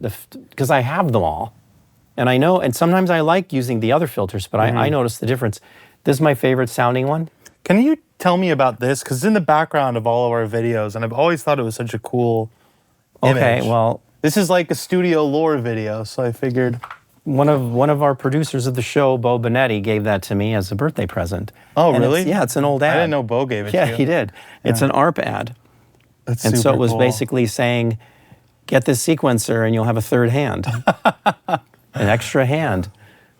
because I have them all. And I know, and sometimes I like using the other filters, but I notice the difference. This is my favorite sounding one. Can you tell me about this? Because it's in the background of all of our videos, and I've always thought it was such a cool image. Okay, well. This is like a studio lore video, so I figured. One of our producers of the show, Bo Benetti, gave that to me as a birthday present. Oh, really? Yeah, it's an old ad. I didn't know Bo gave it to you. Yeah, he did. Yeah. It's an ARP ad. That's and super so it was cool. basically saying, get this sequencer and you'll have a third hand. An extra hand,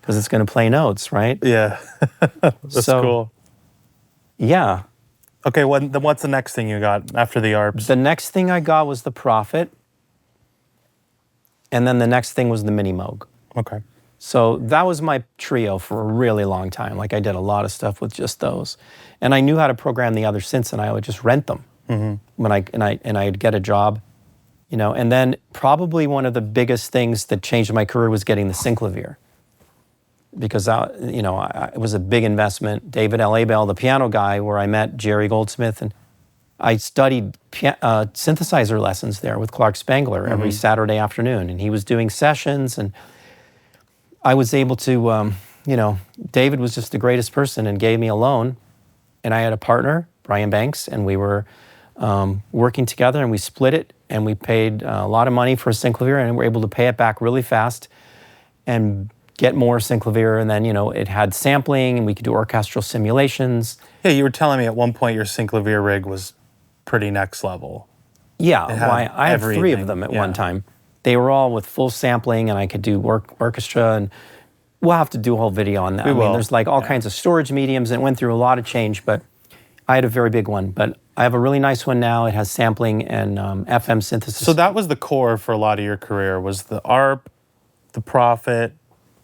because it's going to play notes, right? Yeah. That's cool. Yeah. Okay, then what's the next thing you got after the ARPs? The next thing I got was the Prophet, and then the next thing was the Minimoog. Okay. So that was my trio for a really long time. Like I did a lot of stuff with just those, and I knew how to program the other synths, and I would just rent them when I'd get a job, you know. And then probably one of the biggest things that changed my career was getting the Synclavier, because it was a big investment. David L. Abel, the piano guy, where I met Jerry Goldsmith, and I studied synthesizer lessons there with Clark Spangler every Saturday afternoon, and he was doing sessions, and I was able to, David was just the greatest person and gave me a loan, and I had a partner, Brian Banks, and we were working together, and we split it, and we paid a lot of money for a Synclavier, and we were able to pay it back really fast and get more Synclavier, and then, it had sampling, and we could do orchestral simulations. Yeah, you were telling me at one point your Synclavier rig was pretty next level. Yeah, I had 3 of them at one time. They were all with full sampling, and I could do orchestra, and we'll have to do a whole video on that. I mean, there's like all kinds of storage mediums, and it went through a lot of change, but I had a very big one. But I have a really nice one now. It has sampling and FM synthesis. So that was the core for a lot of your career, was the ARP, the Prophet,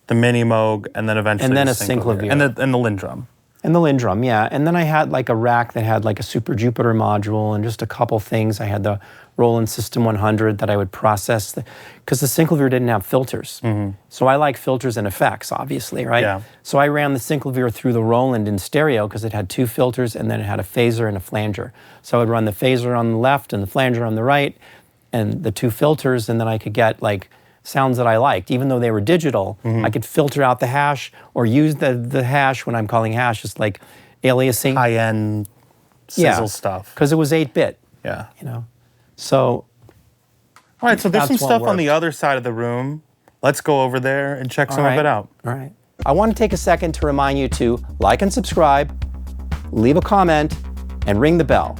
the Minimoog, and then eventually a Synclavier. Synclavier. And the Linn Drum. And the Linn Drum, yeah. And then I had like a rack that had like a Super Jupiter module and just a couple things. I had the Roland System 100 that I would process, because the Synclavier didn't have filters. So I like filters and effects, obviously, right? Yeah. So I ran the Synclavier through the Roland in stereo, because it had 2 filters, and then it had a phaser and a flanger. So I would run the phaser on the left and the flanger on the right, and the 2 filters, and then I could get like sounds that I liked. Even though they were digital, I could filter out the hash or use the hash when I'm calling hash, just like aliasing. High-end sizzle stuff. Because it was 8-bit. Yeah. So. All right, so there's some stuff on the other side of the room. Let's go over there and check some of it out. All right. I want to take a second to remind you to like and subscribe, leave a comment, and ring the bell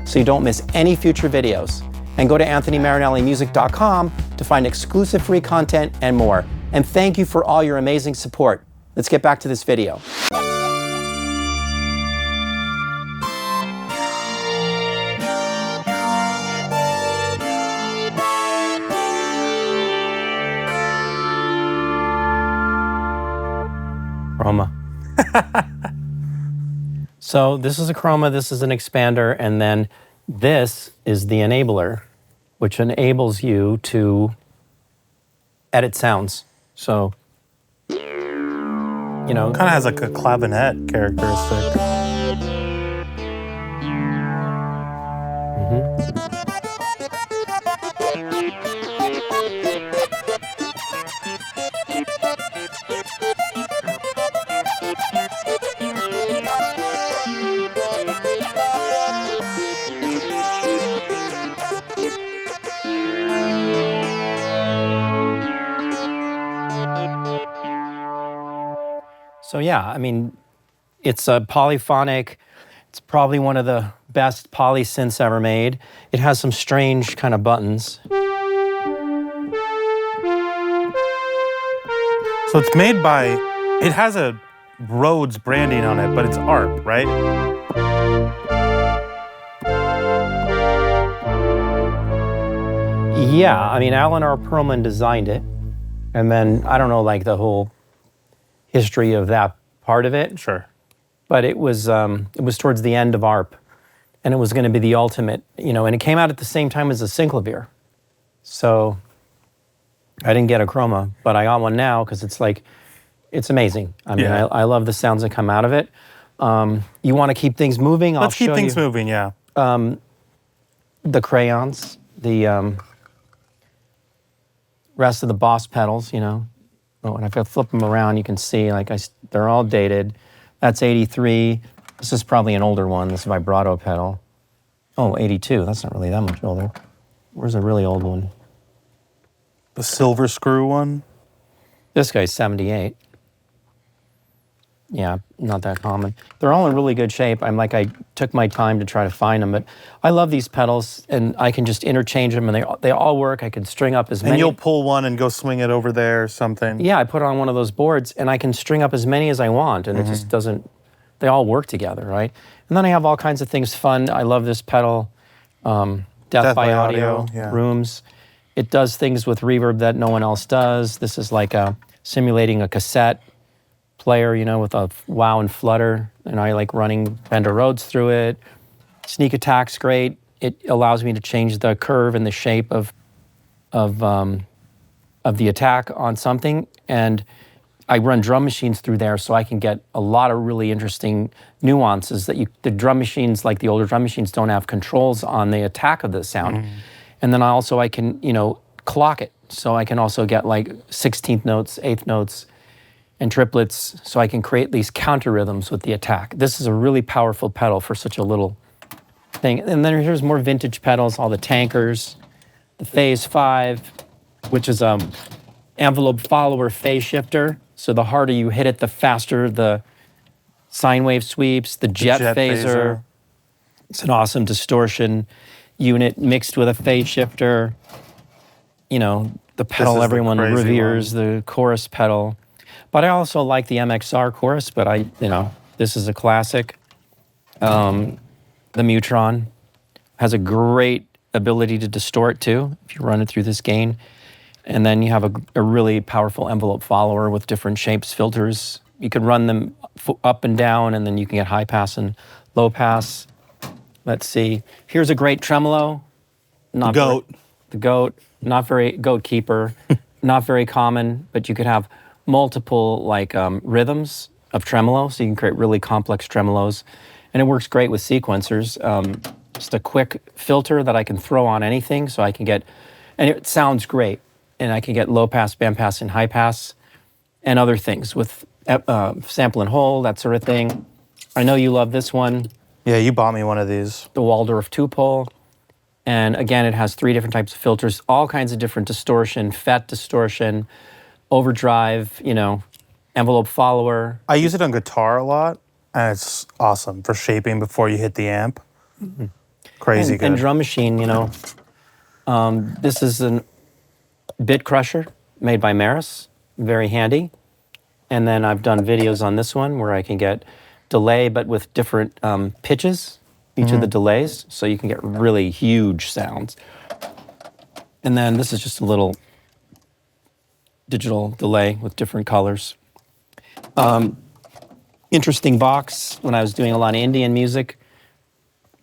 so you don't miss any future videos. And go to AnthonyMarinelliMusic.com to find exclusive free content and more. And thank you for all your amazing support. Let's get back to this video. Chroma. So this is a Chroma, this is an expander, and then this is the enabler, which enables you to edit sounds. So, Kind of has like a clavinet characteristic. So yeah, I mean, it's a polyphonic, it's probably one of the best poly synths ever made. It has some strange kind of buttons. So it's made by, it has a Rhodes branding on it, but it's ARP, right? Yeah, I mean, Alan R. Perlman designed it. And then, I don't know, like the whole history of that part of it. Sure. But it was towards the end of ARP. And it was going to be the ultimate, and it came out at the same time as the Synclavier. So I didn't get a Chroma, but I got one now because it's amazing. I mean, I love the sounds that come out of it. You want to keep things moving? Let's keep things moving, yeah. The crayons, the rest of the Boss pedals, Oh, and if I flip them around, you can see, they're all dated. That's 83. This is probably an older one. This is vibrato pedal. Oh, 82. That's not really that much older. Where's a really old one? The silver screw one? This guy's 78. Yeah, not that common. They're all in really good shape. I took my time to try to find them, but I love these pedals, and I can just interchange them, and they all work. I can string up as many. And you'll pull one and go swing it over there or something. Yeah, I put it on one of those boards, and I can string up as many as I want, and it just doesn't they all work together, right? And then I have all kinds of things fun. I love this pedal, Death by Audio, yeah. Rooms. It does things with reverb that no one else does. This is like simulating a cassette player, you know, with a wow and flutter. And I like running Fender Rhodes through it. Sneak Attack's great. It allows me to change the curve and the shape of the attack on something. And I run drum machines through there, so I can get a lot of really interesting nuances that the drum machines, like the older drum machines, don't have controls on the attack of the sound. And then I can, you know, clock it. So I can also get like 16th notes, 8th notes, and triplets, so I can create these counter rhythms with the attack. This is a really powerful pedal for such a little thing. And then here's more vintage pedals, all the tankers, the Phase 5, which is envelope follower phase shifter. So the harder you hit it, the faster the sine wave sweeps, the jet phaser. It's an awesome distortion unit mixed with a phase shifter. You know, the pedal everyone reveres, the chorus pedal. But I also like the MXR chorus, but this is a classic. The Mutron has a great ability to distort too, if you run it through this gain. And then you have a really powerful envelope follower with different shapes, filters. You can run them up and down, and then you can get high pass and low pass. Let's see. Here's a great tremolo. The goat. Goat keeper. Not very common, but you could have multiple rhythms of tremolo, so you can create really complex tremolos. And it works great with sequencers. Just a quick filter that I can throw on anything, so I can get, and it sounds great. And I can get low pass, band pass, and high pass, and other things with sample and hold, that sort of thing. I know you love this one. Yeah, you bought me one of these. The Waldorf 2-pole. And again, it has 3 different types of filters, all kinds of different distortion, FET distortion, overdrive, you know, envelope follower. I use it on guitar a lot, and it's awesome for shaping before you hit the amp. Crazy good. And drum machine, you know. This is an bit crusher made by Maris, very handy. And then I've done videos on this one where I can get delay, but with different pitches, each of the delays, so you can get really huge sounds. And then this is just a little digital delay with different colors. Interesting box, when I was doing a lot of Indian music,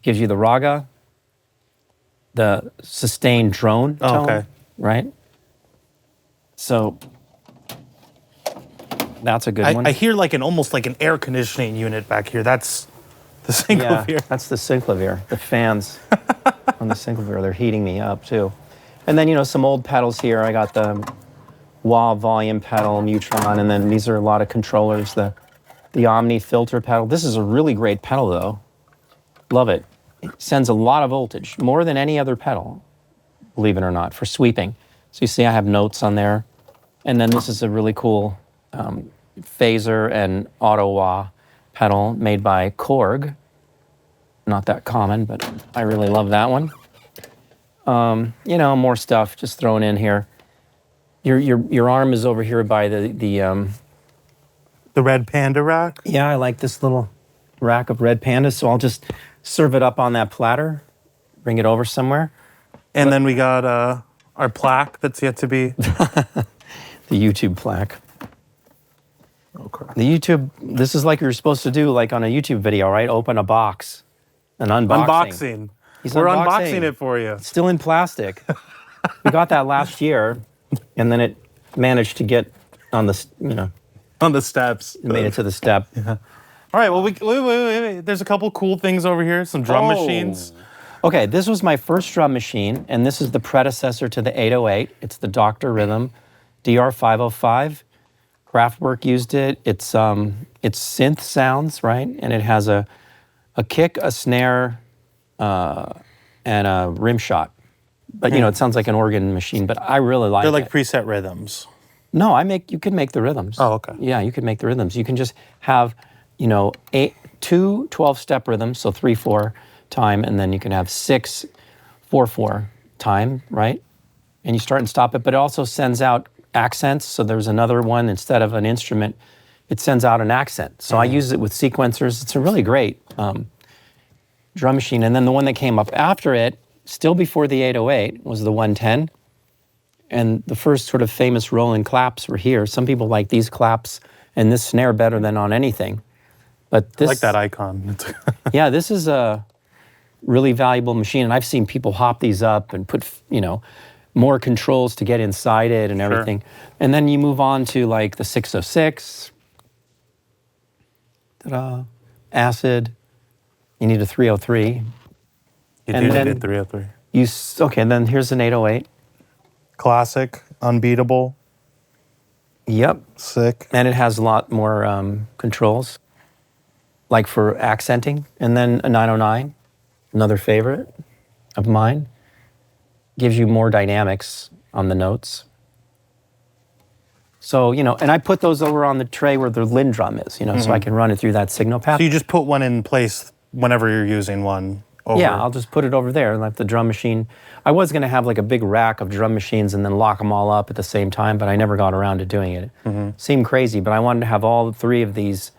gives you the raga, the sustained drone tone, right? So that's a good one. I hear almost like an air conditioning unit back here. That's the Synclavier. Yeah, that's the Synclavier. The fans on the Synclavier, they're heating me up too. And then, you know, some old pedals here. I got the wah volume pedal, Mutron, and then these are a lot of controllers. The Omni filter pedal. This is a really great pedal though. Love it. It sends a lot of voltage, more than any other pedal, believe it or not, for sweeping. So you see I have notes on there. And then this is a really cool phaser and auto wah pedal made by Korg. Not that common, but I really love that one. You know, more stuff just thrown in here. Your arm is over here by the Red Panda rack? Yeah, I like this little rack of red pandas, so I'll just serve it up on that platter, bring it over somewhere. And then we got our plaque that's yet to be... The YouTube plaque. Okay. The YouTube, this is like you're supposed to do like on a YouTube video, right? Open a box, an unboxing. We're unboxing it for you. It's still in plastic. We got that last year, and then it managed to get on the, you know. On the steps. It made it to the step. Yeah. All right, well, wait. There's a couple cool things over here, some drum machines. Okay, this was my first drum machine, and this is the predecessor to the 808. It's the Dr. Rhythm DR505. Kraftwerk used it. It's synth sounds, right? And it has a kick, a snare, and a rim shot. But you know, it sounds like an organ machine. But I really like it. They're like preset rhythms. No, you can make the rhythms. Oh, okay. Yeah, you can make the rhythms. You can just have, you know, 2 12-step rhythms, so 3/4 time, and then you can have 6 4/4 time, right? And you start and stop it, but it also sends out accents. So there's another one, instead of an instrument, it sends out an accent. So I use it with sequencers. It's a really great drum machine. And then the one that came up after it, still before the 808, was the 110. And the first sort of famous Roland claps were here. Some people like these claps and this snare better than on anything. But this, I like that icon. yeah, this is a really valuable machine. And I've seen people hop these up and put, you know, more controls to get inside it and everything. And then you move on to like the 606. Ta-da. Acid. You need a 303. You And do then- need a 303. Okay, then here's an 808. Classic, unbeatable, Yep. sick. And it has a lot more controls, like for accenting. And then a 909, another favorite of mine. Gives you more dynamics on the notes. So, you know, and I put those over on the tray where the Linn Drum is, you know, so I can run it through that signal path. So you just put one in place whenever you're using one. Over. Yeah, I'll just put it over there and let the drum machine. I was going to have like a big rack of drum machines and then lock them all up at the same time, but I never got around to doing it. Seemed crazy, but I wanted to have all three of these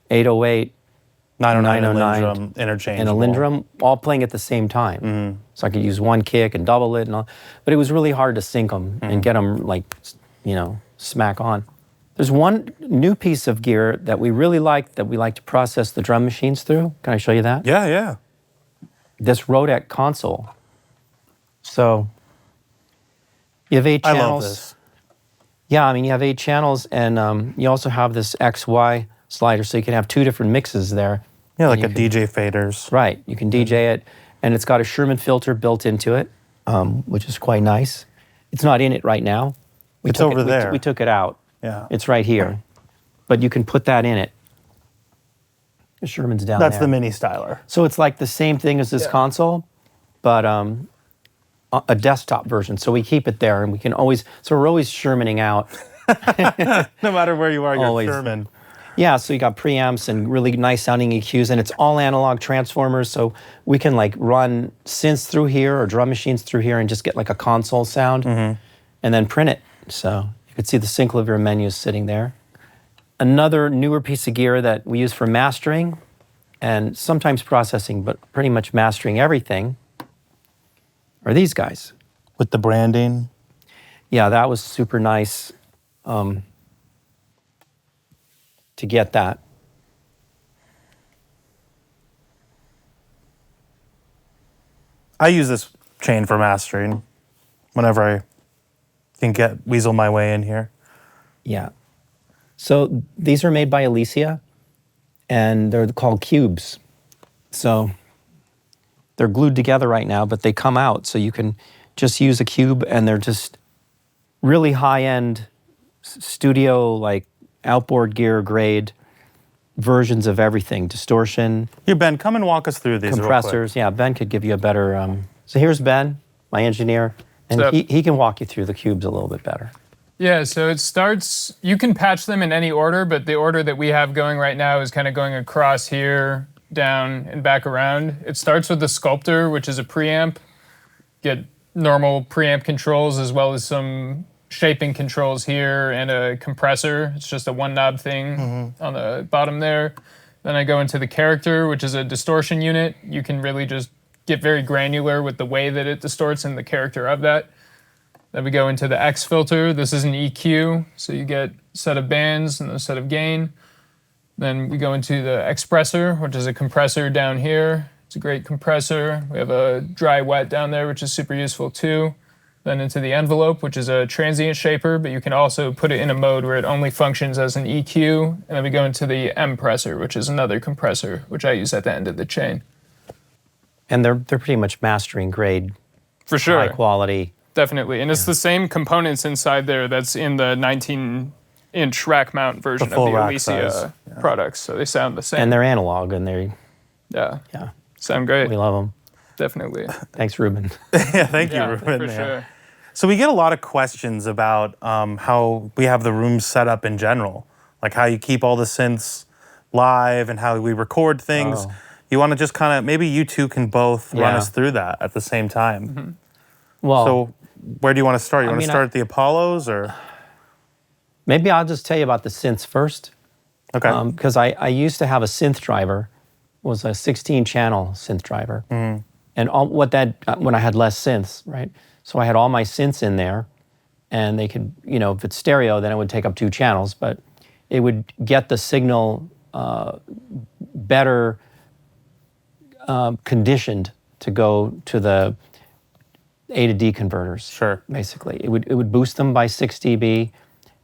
808, 909, 909 and Linn Drum interchangeable. and a Linn Drum all playing at the same time. So I could use one kick and double it and all. But it was really hard to sync them and get them like, you know, smack on. There's one new piece of gear that we really like that we like to process the drum machines through. Can I show you that? Yeah, yeah. This Rodec console. So you have 8 I channels. love this. Yeah, I mean, you have 8 channels, and you also have this XY slider, so you can have 2 different mixes there. Yeah, like a And you DJ faders. Right, you can DJ it, and it's got a Sherman filter built into it, which is quite nice. It's not in it right now. It's took over it, there. We took it out. Yeah. It's right here. But you can put that in it. The Sherman's down That's there. the mini styler. So it's like the same thing as this console, but a desktop version. So we keep it there, and we can always. So we're always Shermaning out. No matter where you are, you're Always. Sherman. Yeah. So you got preamps and really nice sounding EQs, and it's all analog transformers. So we can like run synths through here or drum machines through here, and just get like a console sound, and then print it. So you can see the Synclavier menus sitting there. Another newer piece of gear that we use for mastering and sometimes processing, but pretty much mastering everything, are these guys. With the branding. Yeah, that was super nice to get that. I use this chain for mastering whenever I can weasel my way in here. Yeah. So these are made by Elysia, and they're called Cubes. So they're glued together right now, but they come out, so you can just use a cube, and they're just really high-end studio, like outboard gear grade versions of everything. Distortion, Here, Ben, come and walk us through these compressors. Yeah, Ben could give you a better. So here's Ben, my engineer, and What's up? he can walk you through the cubes a little bit better. Yeah, so it starts, you can patch them in any order, but the order that we have going right now is kind of going across here, down, and back around. It starts with the Sculptor, which is a preamp. Get normal preamp controls as well as some shaping controls here and a compressor. It's just a one knob thing on the bottom there. Then I go into the Character, which is a distortion unit. You can really just get very granular with the way that it distorts and the character of that. Then we go into the X filter. This is an EQ, so you get a set of bands and a set of gain. Then we go into the Expressor, which is a compressor down here. It's a great compressor. We have a dry wet down there, which is super useful too. Then into the Envelope, which is a transient shaper, but you can also put it in a mode where it only functions as an EQ. And then we go into the M-pressor, which is another compressor, which I use at the end of the chain. And they're pretty much mastering grade, For sure. high quality. Definitely. And it's the same components inside there that's in the 19-inch rack mount version of the full rack Elysia size. products. So they sound the same. And they're analog, and yeah. yeah, Sound great. we love them. Definitely. Thanks, Ruben. Yeah, thank you, Yeah, Ruben. for Yeah. sure. So we get a lot of questions about how we have the rooms set up in general, like how you keep all the synths live and how we record things. Oh. You want to just kind of, maybe you two can both run Yeah. us through that at the same time. Well, So where do you want to start? You I want to mean, start at the Apollos or? maybe I'll just tell you about the synths first. Okay. Because I used to have a synth driver, was a 16-channel synth driver. And when I had less synths, right? So I had all my synths in there, and they could, if it's stereo, then it would take up 2 channels, but it would get the signal better conditioned to go to the A to D converters. Sure. Basically, it would boost them by 6 dB,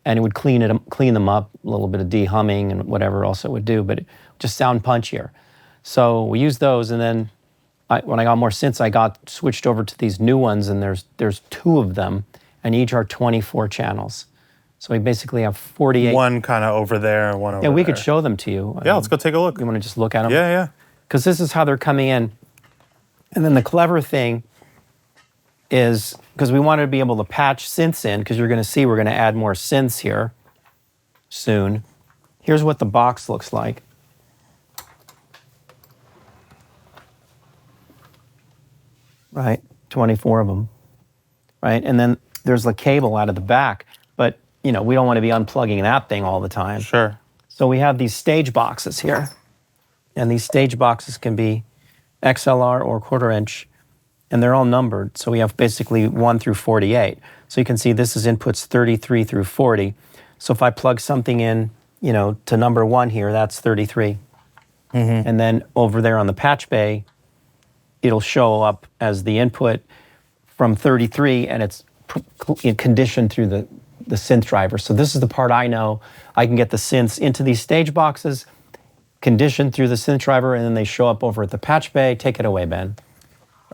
and it would clean them up, a little bit of de-humming and whatever else it would do, but it would just sound punchier. So we used those, and then when I got more synths, I got switched over to these new ones, and there's 2 of them, and each are 24 channels. So we basically have 48. One kind of over there, one over there. Yeah, we could show them to you. Yeah, let's go take a look. You want to just look at them? Yeah, yeah. Because this is how they're coming in. And then the clever thing is, because we wanted to be able to patch synths in, because you're going to see we're going to add more synths here soon. Here's what the box looks like. Right, 24 of them. Right, and then there's a cable out of the back, but we don't want to be unplugging that thing all the time. Sure. So we have these stage boxes here, and these stage boxes can be XLR or 1/4 inch, and they're all numbered. So we have basically 1 through 48. So you can see this is inputs 33 through 40. So if I plug something in, to number 1 here, that's 33. And then over there on the patch bay, it'll show up as the input from 33, and it's conditioned through the synth driver. So this is the part I know. I can get the synths into these stage boxes, conditioned through the synth driver, and then they show up over at the patch bay. Take it away, Ben.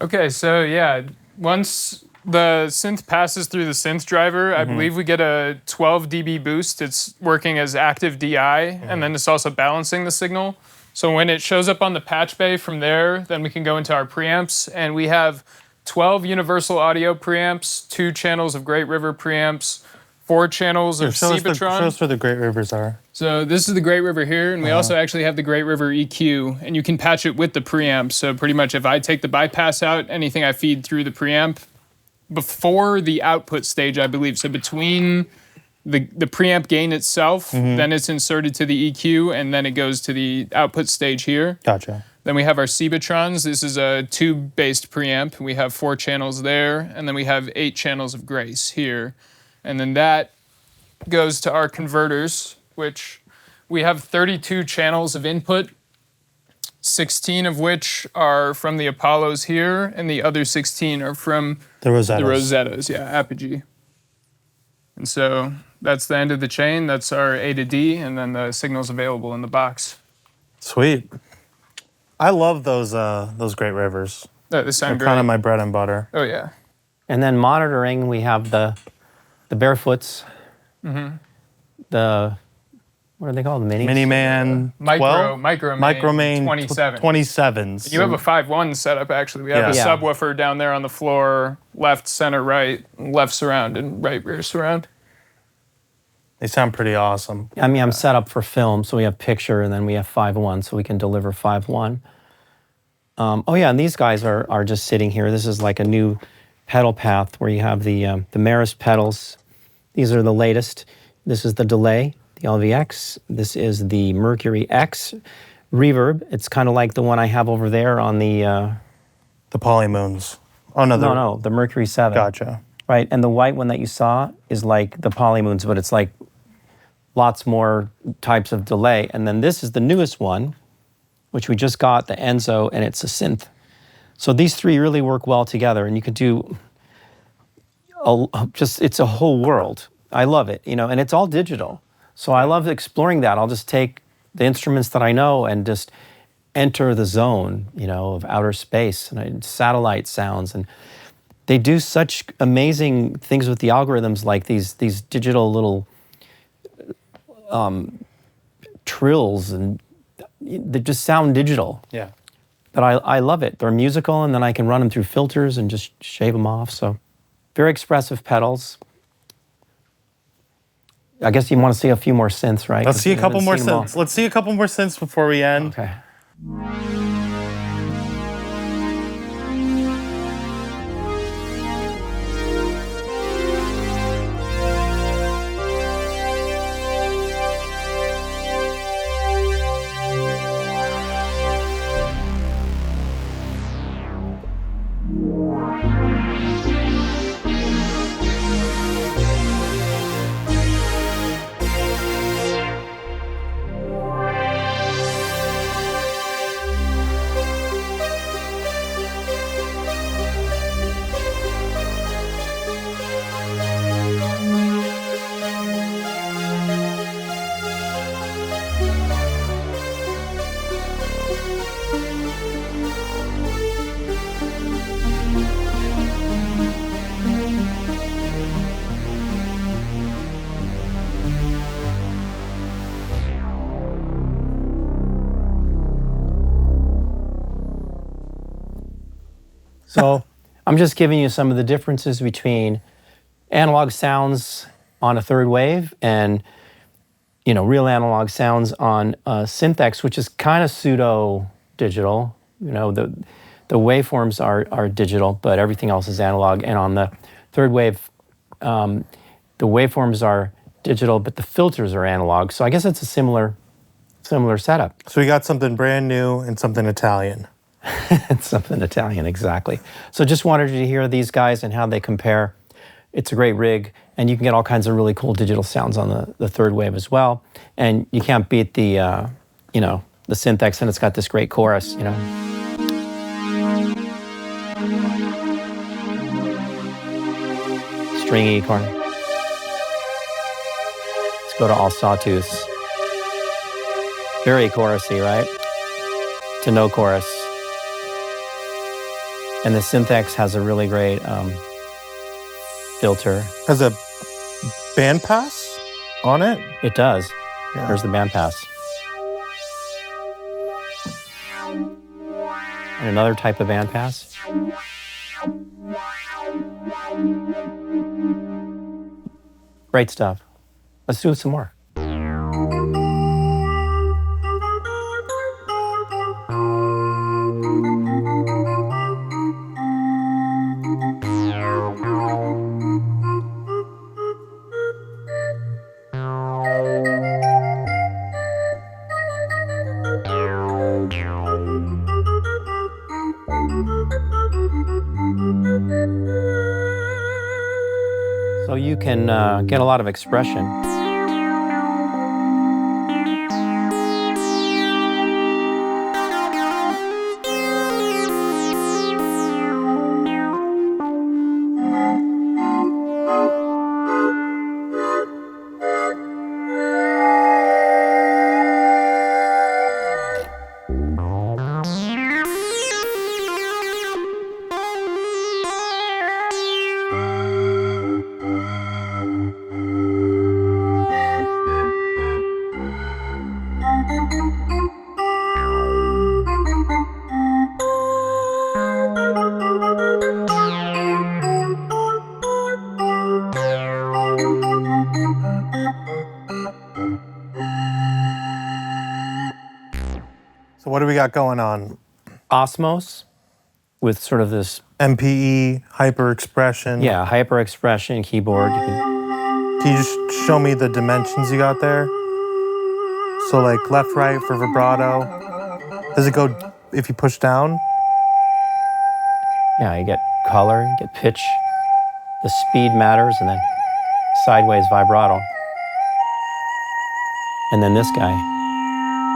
Okay, so yeah, once the synth passes through the synth driver, I believe we get a 12 dB boost. It's working as active DI, and then it's also balancing the signal. So when it shows up on the patch bay from there, then we can go into our preamps, and we have 12 universal audio preamps, 2 channels of Great River preamps, 4 channels of Show us Cebotron. where the Great Rivers are. So this is the Great River here, and we also actually have the Great River EQ, and you can patch it with the preamp. So pretty much if I take the bypass out, anything I feed through the preamp before the output stage, I believe. So between the preamp gain itself, then it's inserted to the EQ, and then it goes to the output stage here. Gotcha. Then we have our Cebotrons. This is a tube-based preamp. We have 4 channels there, and then we have 8 channels of Grace here. And then that goes to our converters, which we have 32 channels of input, 16 of which are from the Apollos here, and the other 16 are from The Rosettas. the Rosettas, Apogee. And so that's the end of the chain. That's our A to D, and then the signal's available in the box. Sweet. I love those Great Rivers. They They're sound great. kind of my bread and butter. Oh, yeah. And then monitoring, we have the Barefoots, the, what are they called, minis? Miniman 12? Micromain 27. 27s. You have a 5-1 setup, actually. We have Yeah. a subwoofer down there on the floor, left, center, right, left surround, and right rear surround. They sound pretty awesome. I mean, I'm set up for film, so we have picture, and then we have 5.1, so we can deliver 5.1. Oh yeah, and these guys are just sitting here. This is like a new pedal path where you have the Maris pedals. These are the latest. This is the delay, the LVX. This is the Mercury X reverb. It's kind of like the one I have over there on the... The Polymoons. Oh, no. No, the Mercury 7. Gotcha. Right, and the white one that you saw is like the Polymoons, but it's like lots more types of delay. And then this is the newest one, which we just got, the Enzo, and it's a synth. So these 3 really work well together, and you could do it's a whole world. I love it, and it's all digital. So I love exploring that. I'll just take the instruments that I know and just enter the zone, of outer space and satellite sounds. And they do such amazing things with the algorithms, like these digital little trills, and they just sound digital. Yeah. But I love it. They're musical, and then I can run them through filters and just shave them off. So very expressive pedals. I guess you want to see a few more synths, right? Let's see a couple more seen them all. synths. Let's see a couple more synths before we end. Okay. So I'm just giving you some of the differences between analog sounds on a third wave and real analog sounds on Synth X, which is kind of pseudo digital. The waveforms are digital, but everything else is analog. And on the third wave, the waveforms are digital, but the filters are analog. So I guess it's a similar setup. So we got something brand new and something Italian. It's something Italian, exactly. So just wanted you to hear these guys and how they compare. It's a great rig, and you can get all kinds of really cool digital sounds on the third wave as well. And you can't beat the Synth X, and it's got this great chorus, Stringy corner. Let's go to all sawtooths. Very chorusy, right? To no chorus. And the Synth X has a really great filter. Has a bandpass on it? It does. Yeah. There's the bandpass. And another type of bandpass. Great stuff. Let's do some more. So you can get a lot of expression. So what do we got going on? Osmose with sort of this, MPE, hyper expression. yeah, hyper expression keyboard. Can you just show me the dimensions you got there? So like left, right for vibrato. Does it go if you push down? Yeah, you get color, you get pitch, the speed matters, and then sideways vibrato. And then this guy,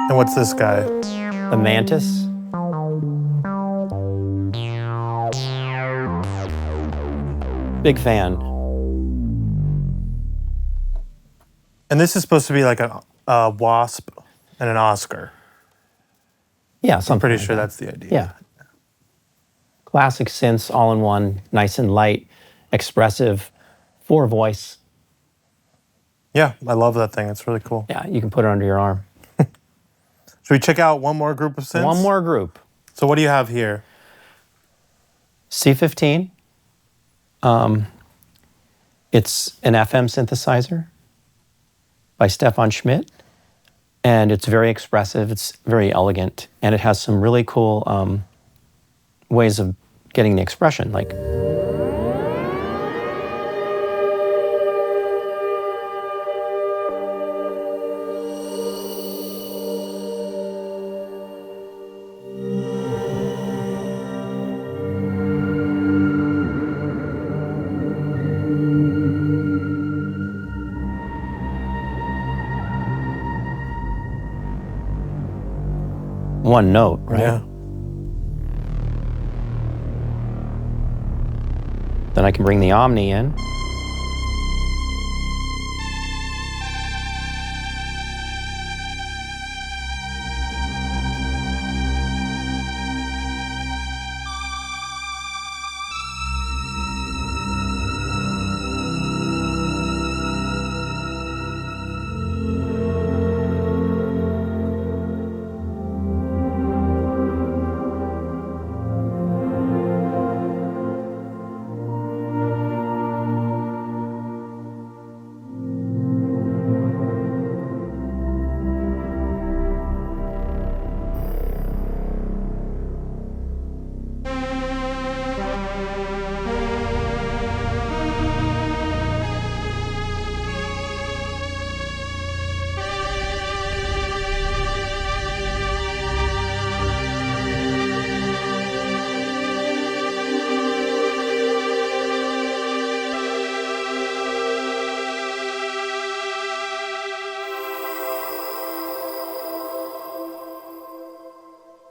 And what's this guy? the Mantis. Big fan. And this is supposed to be like a wasp and an Oscar. Yeah, something I'm pretty like sure that. that's the idea. Yeah. Classic synths, all in one, nice and light, expressive, four voice. Yeah, I love that thing. It's really cool. Yeah, you can put it under your arm. Should we check out one more group of synths? One more group. So what do you have here? C15. It's an FM synthesizer by Stefan Schmidt, and it's very expressive, it's very elegant, and it has some really cool ways of getting the expression, like one note, right? Yeah. Then I can bring the Omni in.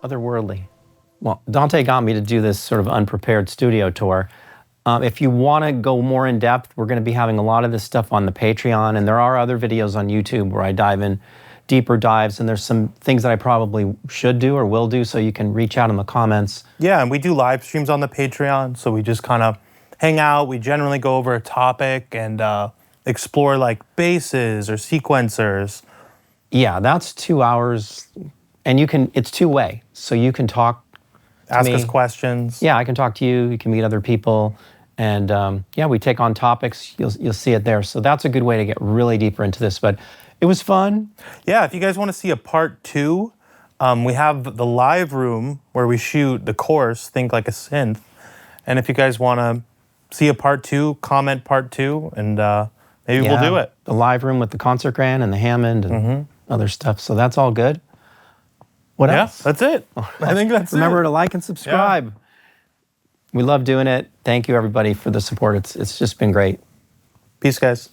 otherworldly. Well, Dante got me to do this sort of unprepared studio tour. If you want to go more in depth, we're going to be having a lot of this stuff on the Patreon, and there are other videos on YouTube where I dive in deeper dives, and there's some things that I probably should do or will do, so you can reach out in the comments. Yeah, and we do live streams on the Patreon, so we just kind of hang out. We generally go over a topic and explore like basses or sequencers. Yeah, that's 2 hours, and it's two-way, so you can talk to Ask me. us questions. Yeah, I can talk to you, you can meet other people, and yeah, we take on topics, you'll see it there. So that's a good way to get really deeper into this, but it was fun. Yeah, if you guys want to see a part 2, we have the live room where we shoot the course, Think Like a Synth. And if you guys want to see a part 2, comment part 2, and maybe we'll do it. The live room with the concert grand and the Hammond and other stuff, so that's all good. What else? Yeah, that's it. I think that's Remember it. to like and subscribe. We love doing it. Thank you, everybody, for the support. It's just been great. Peace, guys.